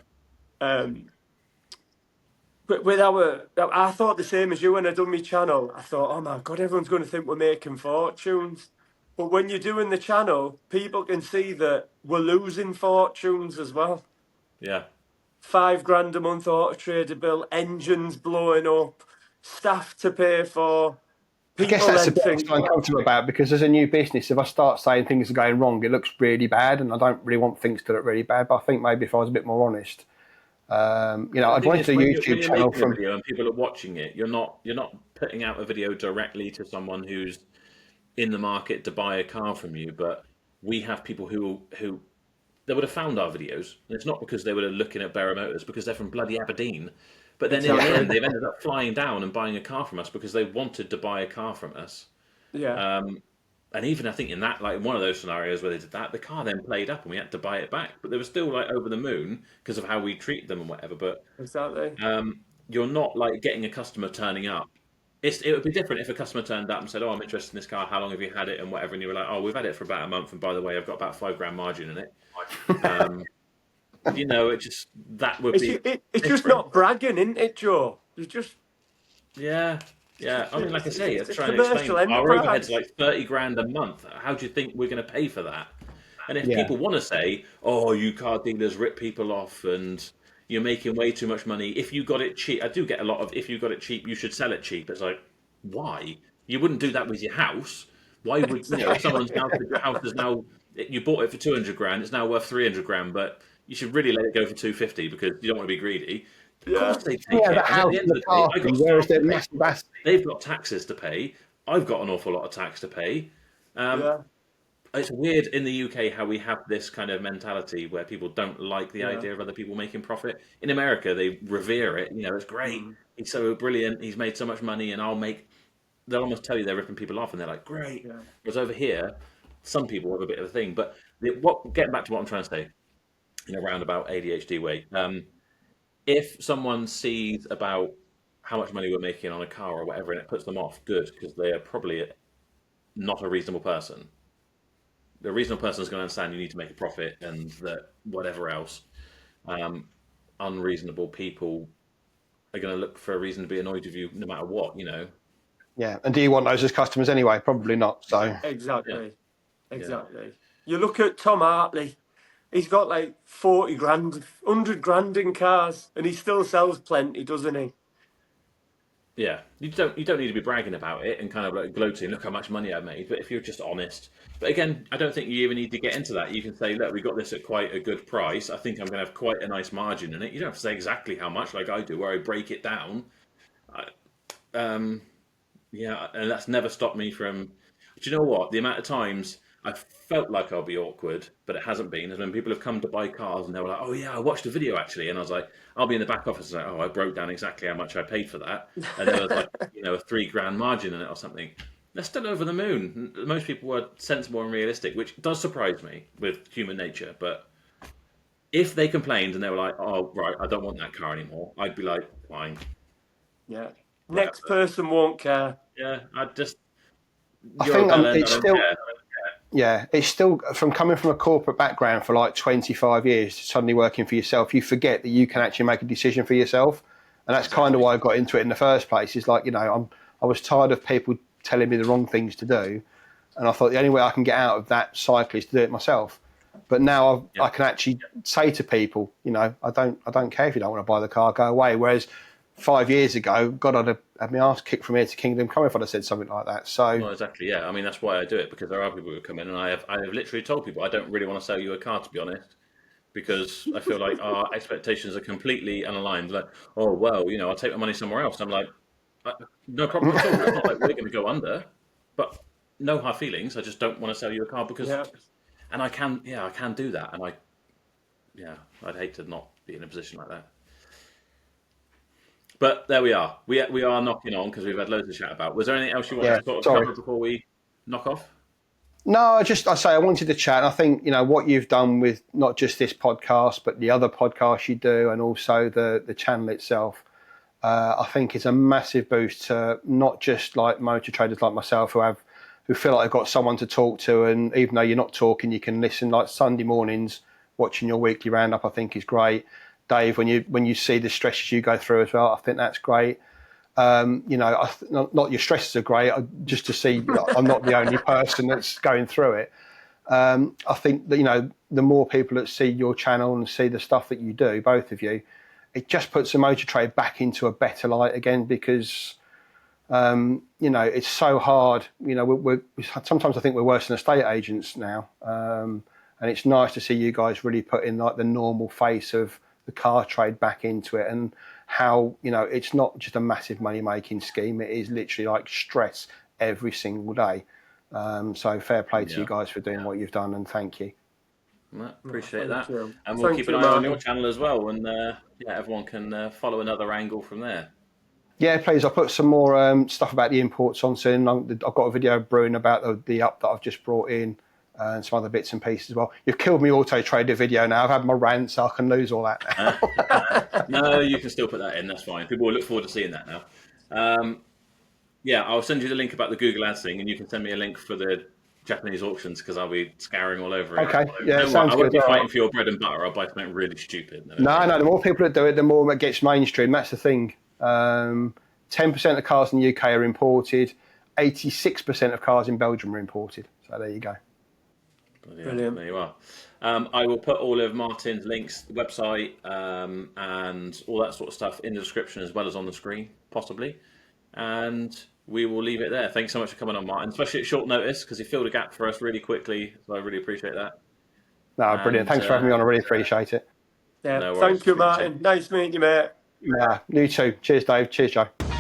But I thought the same as you when I done my channel. I thought, oh my God, everyone's going to think we're making fortunes. But when you're doing the channel, people can see that we're losing fortunes as well. Yeah. $5,000 a month AutoTrader bill, engines blowing up, staff to pay for. I guess that's the bit I'm uncomfortable about, because as a new business, if I start saying things are going wrong, it looks really bad, and I don't really want things to look really bad. But I think maybe if I was a bit more honest, I'd want to do a YouTube channel from. Video and people are watching it. You're not putting out a video directly to someone who's in the market to buy a car from you, but we have people who they would have found our videos, and it's not because they were looking at Barrow Motors, because they're from bloody Aberdeen. But then in the end, they've ended up flying down and buying a car from us because they wanted to buy a car from us. Yeah. And even I think in that, like one of those scenarios where they did that, the car then played up and we had to buy it back. But they were still like over the moon because of how we treat them and whatever. But Exactly. you're not like getting a customer turning up. It would be different if a customer turned up and said, "Oh, I'm interested in this car. How long have you had it?" and whatever. And you were like, "Oh, we've had it for about a month. And by the way, I've got about £5 margin in it." It just that would be. It's just not bragging, isn't it, Joe? You just Yeah. I mean, like I say, it's a trying to explain commercial our enterprise. overheads are like 30 grand a month. How do you think we're going to pay for that? And if Yeah. people want to say, "Oh, you car dealers rip people off and you're making way too much money," if you got it cheap, I do get a lot of, "If you got it cheap, you should sell it cheap." It's like, why? You wouldn't do that with your house. Why would if someone's house, if your house is now, you bought it for 200 grand, it's now worth 300 grand, but you should really let it go for 250 because you don't want to be greedy. Of course they take it. The And at house the and end of the the day, car I got thing, whereas staff to they're pay. massive assets. They've got taxes to pay. I've got an awful lot of tax to pay. It's weird in the UK how we have this kind of mentality where people don't like the idea of other people making profit. In America, they revere it. It's great. He's so brilliant. He's made so much money, and they'll almost tell you they're ripping people off, and they're like, great. Yeah. Whereas over here, some people have a bit of a thing. But getting back to what I'm trying to say, in a roundabout ADHD way, if someone sees about how much money we're making on a car or whatever, and it puts them off, good, because they are probably not a reasonable person. The reasonable person is going to understand you need to make a profit and that whatever else. Unreasonable people are going to look for a reason to be annoyed with you no matter what, Yeah. And do you want those as customers anyway? Probably not. So Exactly. You look at Tom Hartley. He's got like 40 grand, 100 grand in cars, and he still sells plenty, doesn't he? Yeah, you don't need to be bragging about it and kind of like gloating, look how much money I made. But if you're just honest, but again, I don't think you even need to get into that. You can say, look, we got this at quite a good price. I think I'm going to have quite a nice margin in it. You don't have to say exactly how much, like I do, where I break it down. Yeah, and that's never stopped me from. Do you know what? The amount of times I felt like I'll be awkward, but it hasn't been, is when people have come to buy cars and they were like, "Oh yeah, I watched a video actually," and I was like, I'll be in the back office and like, "Oh, I broke down exactly how much I paid for that," and there was like, a £3 margin in it or something. They're still over the moon. Most people were sensible and realistic, which does surprise me with human nature. But if they complained and they were like, "Oh right, I don't want that car anymore," I'd be like, "Fine." Yeah. Whatever. Next person won't care. Yeah, I you're think a bellend, it's I don't still. care. Yeah, it's still from coming from a corporate background for like 25 years, suddenly working for yourself, you forget that you can actually make a decision for yourself. And that's kind of why I got into it in the first place. It's like, I was tired of people telling me the wrong things to do. And I thought the only way I can get out of that cycle is to do it myself. But now I can actually say to people, I don't care if you don't want to buy the car, go away. Whereas 5 years ago, God, I'd have had my ass kicked from here to Kingdom Come if I'd have said something like that. So, well, exactly, yeah. I mean, that's why I do it, because there are people who come in, and I have literally told people I don't really want to sell you a car, to be honest, because I feel like our expectations are completely unaligned. Like, oh well, I'll take my money somewhere else. I'm like, no problem at all. It's not like we're going to go under, but no hard feelings. I just don't want to sell you a car because, and I can do that, and I'd hate to not be in a position like that. But there we are. We are knocking on because we've had loads of chat about. Was there anything else you wanted to sort of cover before we knock off? No, I wanted to chat. And I think, what you've done with not just this podcast, but the other podcasts you do, and also the channel itself, I think is a massive boost to not just like motor traders like myself who feel like they've got someone to talk to. And even though you're not talking, you can listen. Like Sunday mornings, watching your weekly roundup, I think is great. Dave, when you see the stresses you go through as well, I think that's great. Not your stresses are great. Just to see I'm not the only person that's going through it. I think that the more people that see your channel and see the stuff that you do, both of you, it just puts the motor trade back into a better light again because it's so hard. We're sometimes I think we're worse than estate agents now, and it's nice to see you guys really put in like the normal face of the car trade back into it and how it's not just a massive money making scheme. It is literally like stress every single day. So fair play to you guys for doing what you've done, and thank you. Appreciate that. You. And we'll keep an eye on your channel as well. And everyone can follow another angle from there. Yeah, please. I'll put some more stuff about the imports on soon. I've got a video brewing about the up that I've just brought in and some other bits and pieces as well. You've killed me AutoTrader video now. I've had my rant, so I can lose all that now. No, you can still put that in. That's fine. People will look forward to seeing that now. Yeah, I'll send you the link about the Google Ads thing, and you can send me a link for the Japanese auctions because I'll be scouring all over it. Okay, yeah, I sounds won't good. be fighting for your bread and butter. I'll buy something really stupid. No, the more people that do it, the more it gets mainstream. That's the thing. 10% of cars in the UK are imported. 86% of cars in Belgium are imported. So there you go. Brilliant. There you are. I will put all of Martin's links, the website, and all that sort of stuff in the description as well as on the screen, possibly. And we will leave it there. Thanks so much for coming on, Martin, especially at short notice because you filled a gap for us really quickly. So I really appreciate that. No, brilliant. Thanks for having me on. I really appreciate it. Yeah, No worries. thank you, Martin. Nice meeting you, mate. Yeah, you too. Cheers, Dave. Cheers, Joe.